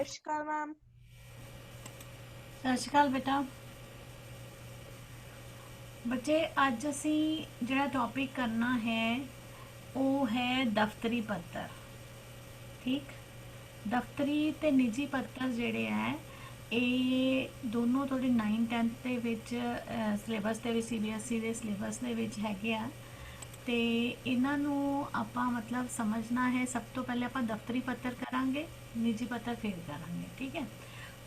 ਸਤਿ ਸ਼੍ਰੀ ਅਕਾਲ ਮੈਮ। ਸਤਿ ਸ਼੍ਰੀ ਅਕਾਲ ਬੇਟਾ। ਬੱਚੇ ਅੱਜ ਅਸੀਂ ਜਿਹੜਾ ਟੌਪਿਕ ਕਰਨਾ ਹੈ ਉਹ ਹੈ ਦਫ਼ਤਰੀ ਪੱਤਰ। ਠੀਕ। ਦਫ਼ਤਰੀ ਤੇ ਨਿੱਜੀ ਪੱਤਰ ਜਿਹੜੇ ਹੈ ਇਹ ਦੋਨੋਂ ਤੁਹਾਡੇ 9 10th ਦੇ ਵਿੱਚ ਸਿਲੇਬਸ ਦੇ ਵਿੱਚ CBSE ਦੇ ਸਿਲੇਬਸ ਦੇ ਵਿੱਚ ਹੈਗੇ ਆ। ਤੇ ਇਹਨਾਂ ਨੂੰ ਆਪਾਂ ਮਤਲਬ ਸਮਝਣਾ ਹੈ। ਸਭ ਤੋਂ ਪਹਿਲੇ ਆਪਾਂ ਦਫ਼ਤਰੀ ਪੱਤਰ ਕਰਾਂਗੇ, ਨਿੱਜੀ ਪੱਤਰ ਫਿਰ ਕਰਾਂਗੇ। ਠੀਕ ਹੈ।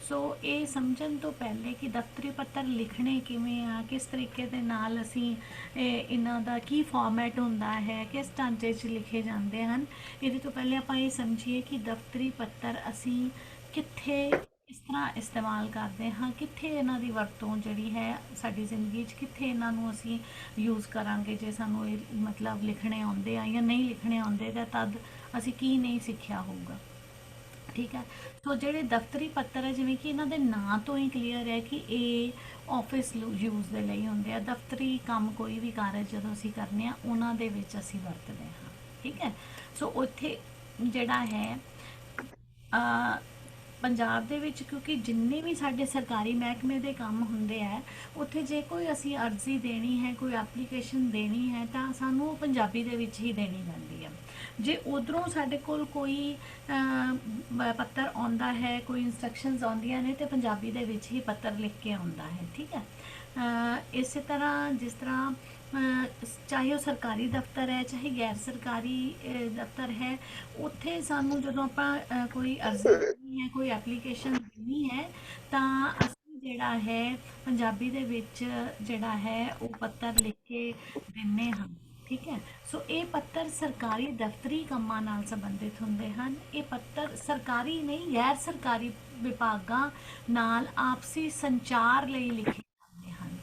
ਸੋ ਇਹ ਸਮਝਣ ਤੋਂ ਪਹਿਲੇ ਕਿ ਦਫ਼ਤਰੀ ਪੱਤਰ ਲਿਖਣੇ ਕਿਵੇਂ ਆ, ਕਿਸ ਤਰੀਕੇ ਦੇ ਨਾਲ ਅਸੀਂ ਇਹਨਾਂ ਦਾ ਕੀ ਫਾਰਮੈਟ ਹੁੰਦਾ ਹੈ, ਕਿਸ ਢਾਂਚੇ 'ਚ ਲਿਖੇ ਜਾਂਦੇ ਹਨ। ਇਹਦੇ ਤੋਂ ਪਹਿਲੇ ਆਪਾਂ ਇਹ ਸਮਝੀਏ ਕਿ ਦਫ਼ਤਰੀ ਪੱਤਰ ਅਸੀਂ ਕਿੱਥੇ ਇਸ ਤਰ੍ਹਾਂ ਇਸਤੇਮਾਲ ਕਰਦੇ ਹਾਂ, ਕਿੱਥੇ ਇਹਨਾਂ ਦੀ ਵਰਤੋਂ ਜਿਹੜੀ ਹੈ ਸਾਡੀ ਜ਼ਿੰਦਗੀ 'ਚ, ਕਿੱਥੇ ਇਹਨਾਂ ਨੂੰ ਅਸੀਂ ਯੂਜ਼ ਕਰਾਂਗੇ। ਜੇ ਸਾਨੂੰ ਇਹ ਮਤਲਬ ਲਿਖਣੇ ਆਉਂਦੇ ਆ ਜਾਂ ਨਹੀਂ ਲਿਖਣੇ ਆਉਂਦੇ ਤਾਂ ਤਦ ਅਸੀਂ ਕੀ ਨਹੀਂ ਸਿੱਖਿਆ ਹੋਊਗਾ। ਠੀਕ ਹੈ। ਸੋ ਜਿਹੜੇ ਦਫ਼ਤਰੀ ਪੱਤਰ ਹੈ, ਜਿਵੇਂ ਕਿ ਇਹਨਾਂ ਦੇ ਨਾਂ ਤੋਂ ਹੀ ਕਲੀਅਰ ਹੈ ਕਿ ਇਹ ਆਫਿਸ ਯੂਜ਼ ਦੇ ਲਈ ਹੁੰਦੇ ਆ। ਦਫ਼ਤਰੀ ਕੰਮ ਕੋਈ ਵੀ ਕਾਰਜ ਜਦੋਂ ਅਸੀਂ ਕਰਨੇ ਆ ਉਹਨਾਂ ਦੇ ਵਿੱਚ ਅਸੀਂ ਵਰਤਦੇ ਹਾਂ। ਠੀਕ ਹੈ। ਸੋ ਉੱਥੇ ਜਿਹੜਾ ਹੈ ਪੰਜਾਬ ਦੇ ਵਿੱਚ, ਕਿਉਂਕਿ ਜਿੰਨੇ ਵੀ ਸਾਡੇ ਸਰਕਾਰੀ ਮਹਿਕਮੇ ਦੇ ਕੰਮ ਹੁੰਦੇ ਆ ਉੱਥੇ ਜੇ ਕੋਈ ਅਸੀਂ ਅਰਜ਼ੀ ਦੇਣੀ ਹੈ, ਕੋਈ ਐਪਲੀਕੇਸ਼ਨ ਦੇਣੀ ਹੈ ਤਾਂ ਸਾਨੂੰ ਉਹ ਪੰਜਾਬੀ ਦੇ ਵਿੱਚ ਹੀ ਦੇਣੀ ਪੈਂਦੀ ਹੈ। ਜੇ ਉਧਰੋਂ ਸਾਡੇ ਕੋਲ ਕੋਈ ਪੱਤਰ ਆਉਂਦਾ ਹੈ, ਕੋਈ ਇਨਸਟਰਕਸ਼ਨਸ ਆਉਂਦੀਆਂ ਨੇ ਤੇ ਪੰਜਾਬੀ ਦੇ ਵਿੱਚ ਹੀ ਪੱਤਰ ਲਿਖ ਕੇ ਆਉਂਦਾ ਹੈ। ਠੀਕ ਹੈ। ਇਸੇ ਤਰ੍ਹਾਂ ਜਿਸ ਤਰ੍ਹਾਂ ਚਾਹੇ ਉਹ ਸਰਕਾਰੀ ਦਫ਼ਤਰ ਹੈ ਚਾਹੇ ਗੈਰ ਸਰਕਾਰੀ ਦਫ਼ਤਰ ਹੈ, ਉੱਥੇ ਸਾਨੂੰ ਜਦੋਂ ਆਪਾਂ ਕੋਈ ਅਰਜ਼ੀ ਦੇਣੀ ਹੈ, ਕੋਈ ਐਪਲੀਕੇਸ਼ਨ ਦੇਣੀ ਹੈ ਤਾਂ ਅਸੀਂ ਜਿਹੜਾ ਹੈ ਪੰਜਾਬੀ ਦੇ ਵਿੱਚ ਜਿਹੜਾ ਹੈ ਉਹ ਪੱਤਰ ਲਿਖ ਕੇ ਦਿੰਦੇ ਹਾਂ। ਠੀਕ ਹੈ। ਸੋ ਇਹ ਪੱਤਰ ਸਰਕਾਰੀ ਦਫ਼ਤਰੀ ਕੰਮਾਂ ਨਾਲ ਸੰਬੰਧਿਤ ਹੁੰਦੇ ਹਨ। ਇਹ ਪੱਤਰ ਸਰਕਾਰੀ ਨਹੀਂ, ਗੈਰ ਸਰਕਾਰੀ ਵਿਭਾਗਾਂ ਨਾਲ ਆਪਸੀ ਸੰਚਾਰ ਲਈ ਲਿਖੇ ਜਾਂਦੇ ਹਨ।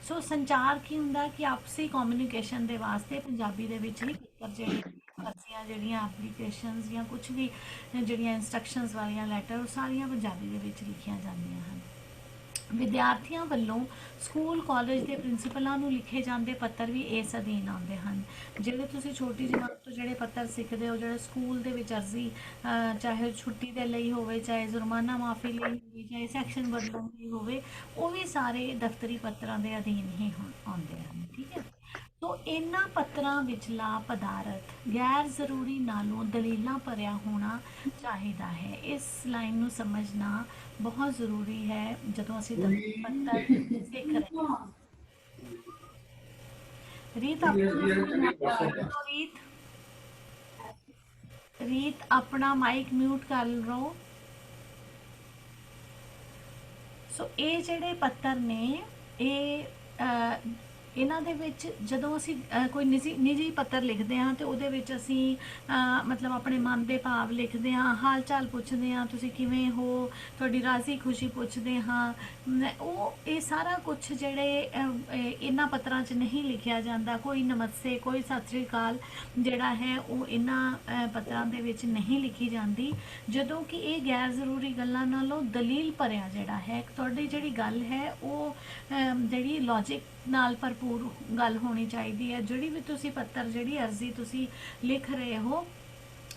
ਸੋ ਸੰਚਾਰ ਕੀ ਹੁੰਦਾ ਕਿ ਆਪਸੀ ਕਮਿਊਨੀਕੇਸ਼ਨ ਦੇ ਵਾਸਤੇ ਪੰਜਾਬੀ ਦੇ ਵਿੱਚ ਹੀ ਪੱਤਰ ਜਿਹੜੇ ਅਰਜ਼ੀਆਂ, ਜਿਹੜੀਆਂ ਐਪਲੀਕੇਸ਼ਨਸ ਜਾਂ ਕੁਝ ਵੀ ਜਿਹੜੀਆਂ ਇੰਸਟਰਕਸ਼ਨਸ ਵਾਲੀਆਂ ਲੈਟਰ, ਉਹ ਸਾਰੀਆਂ ਪੰਜਾਬੀ ਦੇ ਵਿੱਚ ਲਿਖੀਆਂ ਜਾਂਦੀਆਂ ਹਨ। ਵਿਦਿਆਰਥੀਆਂ ਵੱਲੋਂ ਸਕੂਲ ਕਾਲਜ ਦੇ ਪ੍ਰਿੰਸੀਪਲਾਂ ਨੂੰ ਲਿਖੇ ਜਾਂਦੇ ਪੱਤਰ ਵੀ ਇਸ ਅਧੀਨ ਆਉਂਦੇ ਹਨ। ਜਿਹੜੇ ਤੁਸੀਂ ਛੋਟੀ ਜਮਾਤ ਤੋਂ ਜਿਹੜੇ ਪੱਤਰ ਸਿੱਖਦੇ ਹੋ, ਜਿਹੜੇ ਸਕੂਲ ਦੇ ਵਿੱਚ ਅਰਜ਼ੀ ਚਾਹੇ ਛੁੱਟੀ ਦੇ ਲਈ ਹੋਵੇ, ਚਾਹੇ ਜੁਰਮਾਨਾ ਮਾਫੀ ਲਈ ਹੋਵੇ, ਚਾਹੇ ਸੈਕਸ਼ਨ ਬਦਲਣ ਲਈ ਹੋਵੇ, ਉਹ ਵੀ ਸਾਰੇ ਦਫ਼ਤਰੀ ਪੱਤਰਾਂ ਦੇ ਅਧੀਨ ਹੀ ਆਉਂਦੇ ਹਨ। ਠੀਕ ਹੈ। ਤੋ ਇਹਨਾਂ ਪੱਤਰਾਂ ਵਿਚਲਾ ਪਦਾਰਥ ਗੈਰ ਜ਼ਰੂਰੀ ਨਾਲੋਂ ਦਲੀਲਾਂ ਭਰਿਆ ਹੋਣਾ ਚਾਹੀਦਾ ਹੈ। ਇਸ ਲਾਈਨ ਨੂੰ ਸਮਝਣਾ ਬਹੁਤ ਜ਼ਰੂਰੀ ਹੈ ਜਦੋਂ ਅਸੀਂ ਦਫ਼ਤਰੀ ਪੱਤਰ ਸਿੱਖ ਰਹੇ ਹਾਂ। ਰੀਤ ਆਪਣਾ ਰੀਤ ਰੀਤ ਆਪਣਾ ਮਾਈਕ ਮਿਊਟ ਕਰ ਲਓ। ਸੋ ਇਹ ਜਿਹੜੇ ਪੱਤਰ ਨੇ ਇਹ ਇਹਨਾਂ ਦੇ ਵਿੱਚ ਜਦੋਂ ਅਸੀਂ ਕੋਈ ਨਿੱਜੀ ਪੱਤਰ ਲਿਖਦੇ ਹਾਂ ਤੇ ਉਹਦੇ ਵਿੱਚ ਅਸੀਂ ਮਤਲਬ ਆਪਣੇ ਮਨ ਦੇ ਭਾਵ ਲਿਖਦੇ ਹਾਂ, ਹਾਲ ਚਾਲ ਪੁੱਛਦੇ ਹਾਂ, ਤੁਸੀਂ ਕਿਵੇਂ ਹੋ, ਤੁਹਾਡੀ ਰਾਜ਼ੀ ਖੁਸ਼ੀ ਪੁੱਛਦੇ ਹਾਂ। ਉਹ ਇਹ ਸਾਰਾ ਕੁਝ ਜਿਹੜੇ ਇਹਨਾਂ ਪੱਤਰਾਂ 'ਚ ਨਹੀਂ ਲਿਖਿਆ ਜਾਂਦਾ। ਕੋਈ ਨਮਸਤੇ, ਕੋਈ ਸਤਿ ਸ੍ਰੀ ਅਕਾਲ ਜਿਹੜਾ ਹੈ ਉਹ ਇਹਨਾਂ ਪੱਤਰਾਂ ਦੇ ਵਿੱਚ ਨਹੀਂ ਲਿਖੀ ਜਾਂਦੀ। ਜਦੋਂ ਕਿ ਇਹ ਗੈਰ ਜ਼ਰੂਰੀ ਗੱਲਾਂ ਨਾਲੋਂ ਦਲੀਲ ਭਰਿਆ ਜਿਹੜਾ ਹੈ, ਤੁਹਾਡੀ ਜਿਹੜੀ ਗੱਲ ਹੈ ਉਹ ਜਿਹੜੀ ਲੌਜਿਕ ਨਾਲ ਭਰਪੂਰ ਗੱਲ ਹੋਣੀ ਚਾਹੀਦੀ ਹੈ। ਜਿਹੜੀ ਵੀ ਤੁਸੀਂ ਪੱਤਰ, ਜਿਹੜੀ ਅਰਜ਼ੀ ਤੁਸੀਂ ਲਿਖ ਰਹੇ ਹੋ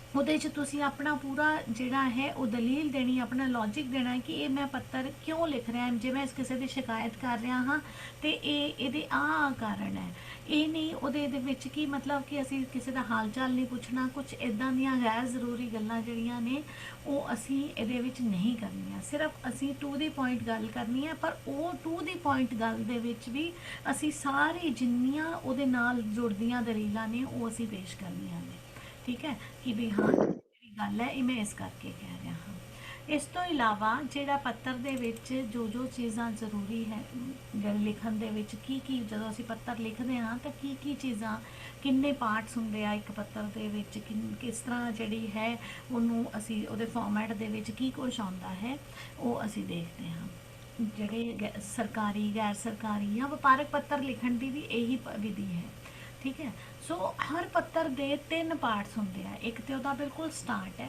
ਉਹਦੇ 'ਚ ਤੁਸੀਂ ਆਪਣਾ ਪੂਰਾ ਜਿਹੜਾ ਹੈ ਉਹ ਦਲੀਲ ਦੇਣੀ, ਆਪਣਾ ਲੌਜਿਕ ਦੇਣਾ ਕਿ ਇਹ ਮੈਂ ਪੱਤਰ ਕਿਉਂ ਲਿਖ ਰਿਹਾ। ਜੇ ਮੈਂ ਕਿਸੇ ਦੀ ਸ਼ਿਕਾਇਤ ਕਰ ਰਿਹਾ ਹਾਂ ਤੇ ਇਹਦੇ ਆਹ ਕਾਰਨ ਹੈ। ਇਹ ਨਹੀਂ ਉਹਦੇ ਵਿੱਚ ਕੀ ਮਤਲਬ ਕਿ ਅਸੀਂ ਕਿਸੇ ਦਾ ਹਾਲ ਚਾਲ ਨਹੀਂ ਪੁੱਛਣਾ, ਕੁਝ ਇੱਦਾਂ ਦੀਆਂ ਗੈਰ ਜ਼ਰੂਰੀ ਗੱਲਾਂ ਜਿਹੜੀਆਂ ਨੇ ਉਹ ਅਸੀਂ ਇਹਦੇ ਵਿੱਚ ਨਹੀਂ ਕਰਨੀਆਂ। ਸਿਰਫ ਅਸੀਂ ਟੂ ਦੀ ਪੁਆਇੰਟ ਗੱਲ ਕਰਨੀ ਹੈ, ਪਰ ਉਹ ਟੂ ਦੀ ਪੁਆਇੰਟ ਗੱਲ ਦੇ ਵਿੱਚ ਵੀ ਅਸੀਂ ਸਾਰੀ ਜਿੰਨੀਆਂ ਉਹਦੇ ਨਾਲ ਜੁੜਦੀਆਂ ਦਲੀਲਾਂ ਨੇ ਉਹ ਅਸੀਂ ਪੇਸ਼ ਕਰਨੀਆਂ ਨੇ। ਠੀਕ ਹੈ। ਕਿ ਵੀ ਹਾਂ ਜਿਹੜੀ ਗੱਲ ਹੈ ਇਹ ਮੈਂ ਇਸ ਕਰਕੇ ਕਹਿ ਰਿਹਾ ਹਾਂ। ਇਸ ਤੋਂ ਇਲਾਵਾ ਜਿਹੜਾ ਪੱਤਰ ਦੇ ਵਿੱਚ ਜੋ ਚੀਜ਼ਾਂ ਜ਼ਰੂਰੀ ਹੈ ਗੱਲ ਲਿਖਣ ਦੇ ਵਿੱਚ, ਕੀ ਜਦੋਂ ਅਸੀਂ ਪੱਤਰ ਲਿਖਦੇ ਹਾਂ ਤਾਂ ਕੀ ਚੀਜ਼ਾਂ, ਕਿੰਨੇ ਪਾਰਟਸ ਹੁੰਦੇ ਆ ਇੱਕ ਪੱਤਰ ਦੇ ਵਿੱਚ, ਕਿਸ ਤਰ੍ਹਾਂ ਜਿਹੜੀ ਹੈ ਉਹਨੂੰ ਅਸੀਂ ਉਹਦੇ ਫਾਰਮੈਟ ਦੇ ਵਿੱਚ ਕੀ ਕੁਛ ਆਉਂਦਾ ਹੈ ਉਹ ਅਸੀਂ ਦੇਖਦੇ ਹਾਂ। ਜਿਹੜੇ ਸਰਕਾਰੀ, ਗੈਰ ਸਰਕਾਰੀ ਜਾਂ ਵਪਾਰਕ ਪੱਤਰ ਲਿਖਣ ਦੀ ਵੀ ਇਹੀ ਵਿਧੀ ਹੈ। ਠੀਕ ਹੈ। ਸੋ ਹਰ ਪੱਤਰ ਦੇ 3 ਪਾਰਟਸ ਹੁੰਦੇ ਆ। ਇੱਕ ਤੇ ਉਹਦਾ ਬਿਲਕੁਲ ਸਟਾਰਟ ਹੈ,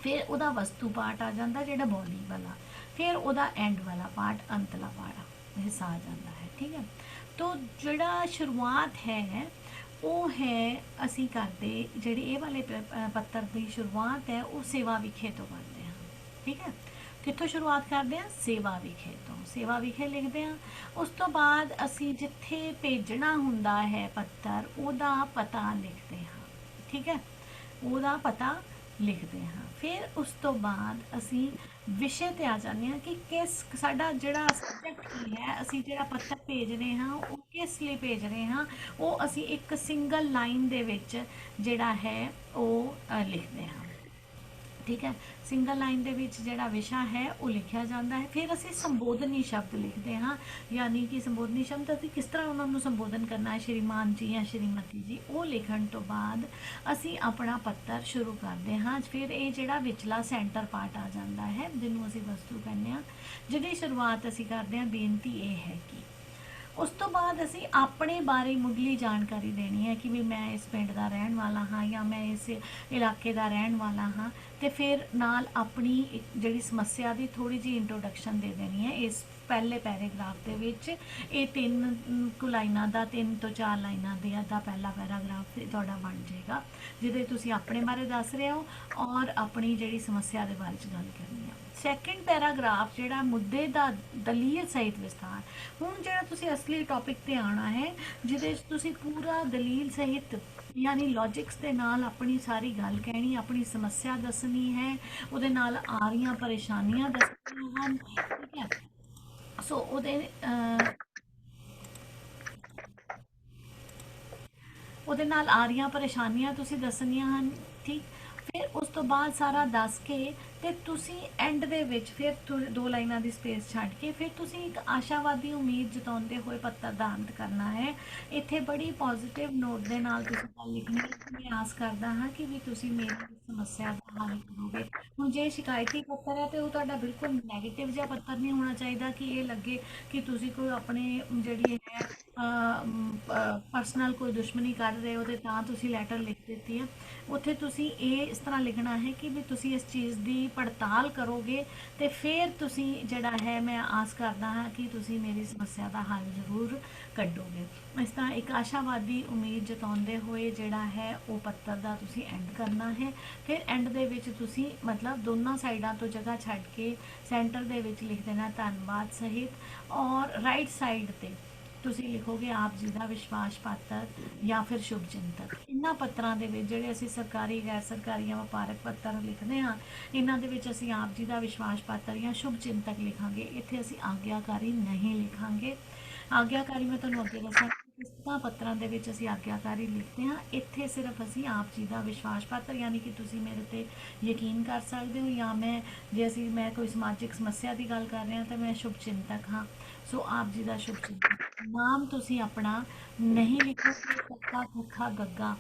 ਫਿਰ ਉਹਦਾ ਵਸਤੂ ਪਾਰਟ ਆ ਜਾਂਦਾ ਜਿਹੜਾ ਬੋਡੀ ਵਾਲਾ, ਫਿਰ ਉਹਦਾ ਐਂਡ ਵਾਲਾ ਪਾਰਟ, ਅੰਤਲਾ ਵਾਲਾ ਹਿੱਸਾ ਆ ਜਾਂਦਾ ਹੈ। ਠੀਕ ਹੈ। ਤੋ ਜਿਹੜਾ ਸ਼ੁਰੂਆਤ ਹੈ ਉਹ ਹੈ ਅਸੀਂ ਕਰਦੇ, ਜਿਹੜੀ ਇਹ ਵਾਲੇ ਪੱਤਰ ਦੀ ਸ਼ੁਰੂਆਤ ਹੈ ਉਹ ਸੇਵਾ ਵਿਖੇ ਤੋਂ ਕਰਦੇ ਹਾਂ। ਠੀਕ ਹੈ। ਕਿੱਥੋਂ ਸ਼ੁਰੂਆਤ ਕਰਦੇ ਹਾਂ? ਸੇਵਾ ਵਿਖੇ ਤੋਂ। ਸੇਵਾ ਵਿਖੇ ਲਿਖਦੇ ਹਾਂ। ਉਸ ਤੋਂ ਬਾਅਦ ਅਸੀਂ ਜਿੱਥੇ ਭੇਜਣਾ ਹੁੰਦਾ ਹੈ ਪੱਤਰ, ਉਹਦਾ ਪਤਾ ਲਿਖਦੇ ਹਾਂ। ਠੀਕ ਹੈ, ਉਹਦਾ ਪਤਾ ਲਿਖਦੇ ਹਾਂ। ਫਿਰ ਉਸ ਤੋਂ ਬਾਅਦ ਅਸੀਂ ਵਿਸ਼ੇ ਤੇ ਆ ਜਾਂਦੇ ਹਾਂ ਕਿ ਕਿਸ ਸਾਡਾ ਜਿਹੜਾ ਸਬਜੈਕਟ ਕੀ ਹੈ, ਅਸੀਂ ਜਿਹੜਾ ਪੱਤਰ ਭੇਜ ਰਹੇ ਹਾਂ ਉਹ ਕਿਸ ਲਈ ਭੇਜ ਰਹੇ ਹਾਂ, ਉਹ ਅਸੀਂ ਇੱਕ ਸਿੰਗਲ ਲਾਈਨ ਦੇ ਵਿੱਚ ਜਿਹੜਾ ਹੈ ਉਹ ਲਿਖਦੇ ਹਾਂ। ਠੀਕ ਹੈ, ਸਿੰਗਲ ਲਾਈਨ ਦੇ ਵਿੱਚ ਜਿਹੜਾ ਵਿਸ਼ਾ ਹੈ ਉਹ ਲਿਖਿਆ ਜਾਂਦਾ ਹੈ। ਫਿਰ ਅਸੀਂ ਸੰਬੋਧਨੀ ਸ਼ਬਦ ਲਿਖਦੇ ਹਾਂ, ਯਾਨੀ ਕਿ ਸੰਬੋਧਨੀ ਸ਼ਬਦ ਅਸੀਂ ਕਿਸ ਤਰ੍ਹਾਂ ਉਹਨਾਂ ਨੂੰ ਸੰਬੋਧਨ ਕਰਨਾ ਹੈ, ਸ਼੍ਰੀਮਾਨ ਜੀ ਜਾਂ ਸ਼੍ਰੀਮਤੀ ਜੀ। ਉਹ ਲਿਖਣ ਤੋਂ ਬਾਅਦ ਅਸੀਂ ਆਪਣਾ ਪੱਤਰ ਸ਼ੁਰੂ ਕਰਦੇ ਹਾਂ। ਫਿਰ ਇਹ ਜਿਹੜਾ ਵਿਚਲਾ ਸੈਂਟਰ ਪਾਰਟ ਆ ਜਾਂਦਾ ਹੈ, ਜਿਹਨੂੰ ਅਸੀਂ ਵਸਤੂ ਕਹਿੰਦੇ ਹਾਂ, ਜਿਹਦੀ ਸ਼ੁਰੂਆਤ ਅਸੀਂ ਕਰਦੇ ਹਾਂ। ਬੇਨਤੀ ਇਹ ਹੈ ਕਿ ਉਸ ਤੋਂ ਬਾਅਦ ਅਸੀਂ ਆਪਣੇ ਬਾਰੇ ਮੁੱਢਲੀ ਜਾਣਕਾਰੀ ਦੇਣੀ ਹੈ ਕਿ ਵੀ ਮੈਂ ਇਸ ਪਿੰਡ ਦਾ ਰਹਿਣ ਵਾਲਾ ਹਾਂ ਜਾਂ ਮੈਂ ਇਸ ਇਲਾਕੇ ਦਾ ਰਹਿਣ ਵਾਲਾ ਹਾਂ। ਤੇ ਫਿਰ ਨਾਲ ਆਪਣੀ ਜਿਹੜੀ ਸਮੱਸਿਆ ਦੀ ਥੋੜੀ ਜਿਹੀ ਇੰਟਰੋਡਕਸ਼ਨ ਦੇ ਦੇਣੀ ਹੈ ਇਸ ਪਹਿਲੇ ਪੈਰਾਗ੍ਰਾਫ ਦੇ ਵਿੱਚ। ਇਹ 3 ਕੁ ਲਾਈਨਾਂ ਦਾ, 3 ਤੋਂ 4 ਲਾਈਨਾਂ ਦਾ ਪਹਿਲਾ ਪੈਰਾਗ੍ਰਾਫ ਤੁਹਾਡਾ ਬਣ ਜਾਏਗਾ, ਜਿਹਦੇ ਤੁਸੀਂ ਆਪਣੇ ਬਾਰੇ ਦੱਸ ਰਹੇ ਹੋ ਔਰ ਆਪਣੀ ਜਿਹੜੀ ਸਮੱਸਿਆ ਦੇ ਬਾਰੇ 'ਚ ਗੱਲ ਕਰਨੀ ਹੈ। ਸੈਕਿੰਡ ਪੈਰਾਗ੍ਰਾਫ ਜਿਹੜਾ ਮੁੱਦੇ ਦਾ ਦਲੀਲ ਸਹਿਤ ਵਿਸਥਾਰ। ਹੁਣ ਜਿਹੜਾ ਤੁਸੀਂ ਅਸਲੀ ਟੌਪਿਕ ਤੇ ਆਉਣਾ ਹੈ, ਜਿਹਦੇ 'ਚ ਤੁਸੀਂ ਪੂਰਾ ਦਲੀਲ ਸਹਿਤ ਯਾਨੀ ਲੌਜਿਕਸ ਦੇ ਨਾਲ ਆਪਣੀ ਸਾਰੀ ਗੱਲ ਕਹਿਣੀ, ਆਪਣੀ ਸਮੱਸਿਆ ਦੱਸਣੀ ਹੈ, ਉਹਦੇ ਨਾਲ ਆ ਰਹੀਆਂ ਪਰੇਸ਼ਾਨੀਆਂ ਦੱਸਣੀਆਂ ਹਨ। ਠੀਕ ਹੈ, ਸੋ ਉਹਦੇ ਨਾਲ ਆ ਰਹੀਆਂ ਪਰੇਸ਼ਾਨੀਆਂ ਤੁਸੀਂ ਦੱਸਣੀਆਂ ਹਨ। ਠੀਕ, ਫਿਰ ਉਸ ਤੋਂ ਬਾਅਦ ਸਾਰਾ ਦੱਸ ਕੇ ਤੇ ਤੁਸੀਂ ਐਂਡ ਦੇ ਵਿੱਚ ਫਿਰ 2 ਲਾਈਨਾਂ ਦੀ ਸਪੇਸ ਛੱਡ ਕੇ ਫਿਰ ਤੁਸੀਂ ਇੱਕ ਆਸ਼ਾਵਾਦੀ ਉਮੀਦ ਜਤਾਉਂਦੇ ਹੋਏ ਪੱਤਰ ਦਾ ਅੰਤ ਕਰਨਾ ਹੈ। ਇੱਥੇ ਬੜੀ ਪੋਜ਼ਿਟਿਵ ਨੋਟ ਦੇ ਨਾਲ ਤੁਸੀਂ ਗੱਲ ਲਿਖਣੀ ਹੈ ਕਿ ਮੈਂ ਆਸ ਕਰਦਾ ਹਾਂ ਕਿ ਵੀ ਤੁਸੀਂ ਮੇਰੀ ਇਸ ਸਮੱਸਿਆ ਦਾ ਹੱਲ ਕਰੋਗੇ। ਹੁਣ ਜੇ ਸ਼ਿਕਾਇਤੀ ਪੱਤਰ ਹੈ ਤੇ ਉਹ ਤੁਹਾਡਾ ਬਿਲਕੁਲ ਨੈਗੇਟਿਵ ਜਿਹਾ ਪੱਤਰ ਨਹੀਂ ਹੋਣਾ ਚਾਹੀਦਾ ਕਿ ਇਹ ਲੱਗੇ ਕਿ ਤੁਸੀਂ ਕੋਈ ਆਪਣੇ ਜਿਹੜੀ ਹੈ ਪਰਸਨਲ ਕੋਈ ਦੁਸ਼ਮਣੀ ਕਰ ਰਹੇ ਹੋ ਤੇ ਤਾਂ ਤੁਸੀਂ ਲੈਟਰ ਲਿਖ ਦਿੱਤੀ ਹੈ। ਉੱਥੇ ਤੁਸੀਂ ਇਹ ਇਸ ਤਰ੍ਹਾਂ ਲਿਖਣਾ ਹੈ ਕਿ ਵੀ ਤੁਸੀਂ ਇਸ ਚੀਜ਼ ਦੀ ਪੜਤਾਲ ਕਰੋਗੇ ਤੇ ਫਿਰ ਤੁਸੀਂ ਜਿਹੜਾ ਹੈ ਮੈਂ ਆਸ ਕਰਦਾ ਹਾਂ ਕਿ ਤੁਸੀਂ ਮੇਰੀ ਸਮੱਸਿਆ ਦਾ ਹੱਲ ਜ਼ਰੂਰ ਕੱਢੋਗੇ। ਇਸ ਤਰ੍ਹਾਂ ਇੱਕ ਆਸ਼ਾਵਾਦੀ ਉਮੀਦ ਜਤਾਉਂਦੇ ਹੋਏ ਜਿਹੜਾ ਹੈ ਉਹ ਪੱਤਰ ਦਾ ਤੁਸੀਂ ਐਂਡ ਕਰਨਾ ਹੈ। ਫਿਰ ਐਂਡ ਦੇ ਵਿੱਚ ਤੁਸੀਂ ਮਤਲਬ ਦੋਨਾਂ ਸਾਈਡਾਂ ਤੋਂ ਜਗ੍ਹਾ ਛੱਡ ਕੇ ਸੈਂਟਰ ਦੇ ਵਿੱਚ ਲਿਖ ਦੇਣਾ ਧੰਨਵਾਦ ਸਹਿਤ, ਔਰ ਰਾਈਟ ਸਾਈਡ ਤੇ ਤੁਸੀਂ ਲਿਖੋਗੇ ਆਪ ਜੀ ਦਾ ਵਿਸ਼ਵਾਸ ਪਾਤਰ ਜਾਂ ਫਿਰ ਸ਼ੁਭ ਚਿੰਤਕ। ਇਹਨਾਂ ਪੱਤਰਾਂ ਦੇ ਵਿੱਚ ਜਿਹੜੇ ਅਸੀਂ ਸਰਕਾਰੀ, ਗੈਰ ਸਰਕਾਰੀ ਜਾਂ ਵਪਾਰਕ ਪੱਤਰ ਲਿਖਦੇ ਹਾਂ, ਇਹਨਾਂ ਦੇ ਵਿੱਚ ਅਸੀਂ ਆਪ ਜੀ ਦਾ ਵਿਸ਼ਵਾਸ ਪਾਤਰ ਜਾਂ ਸ਼ੁਭ ਚਿੰਤਕ ਲਿਖਾਂਗੇ। ਇੱਥੇ ਅਸੀਂ ਆਗਿਆਕਾਰੀ ਨਹੀਂ ਲਿਖਾਂਗੇ। ਆਗਿਆਕਾਰੀ ਮੈਂ ਤੁਹਾਨੂੰ ਅੱਗੇ ਦੱਸਾਂ ਕਿਸ ਤਰ੍ਹਾਂ ਪੱਤਰਾਂ ਦੇ ਵਿੱਚ ਅਸੀਂ ਆਗਿਆਕਾਰੀ ਲਿਖਦੇ ਹਾਂ। ਇੱਥੇ ਸਿਰਫ ਅਸੀਂ ਆਪ ਜੀ ਦਾ ਵਿਸ਼ਵਾਸ ਪਾਤਰ ਯਾਨੀ ਕਿ ਤੁਸੀਂ ਮੇਰੇ ਤੇ ਯਕੀਨ ਕਰ ਸਕਦੇ ਹੋ, ਜਾਂ ਜੇ ਮੈਂ ਕੋਈ ਸਮਾਜਿਕ ਸਮੱਸਿਆ ਦੀ ਗੱਲ ਕਰ ਰਹੇ ਹਾਂ ਤਾਂ ਮੈਂ ਸ਼ੁਭ ਚਿੰਤਕ ਹਾਂ। ਸੋ ਆਪ ਜੀ ਦਾ ਸ਼ੁਭ ਚਿੰਤਕ। ਨਾਮ ਤੁਸੀਂ ਆਪਣਾ ਨਹੀਂ ਲਿਖੋਗੇ ਕੱਕਾ ਖੱਖਾ ਗੱਗਾ,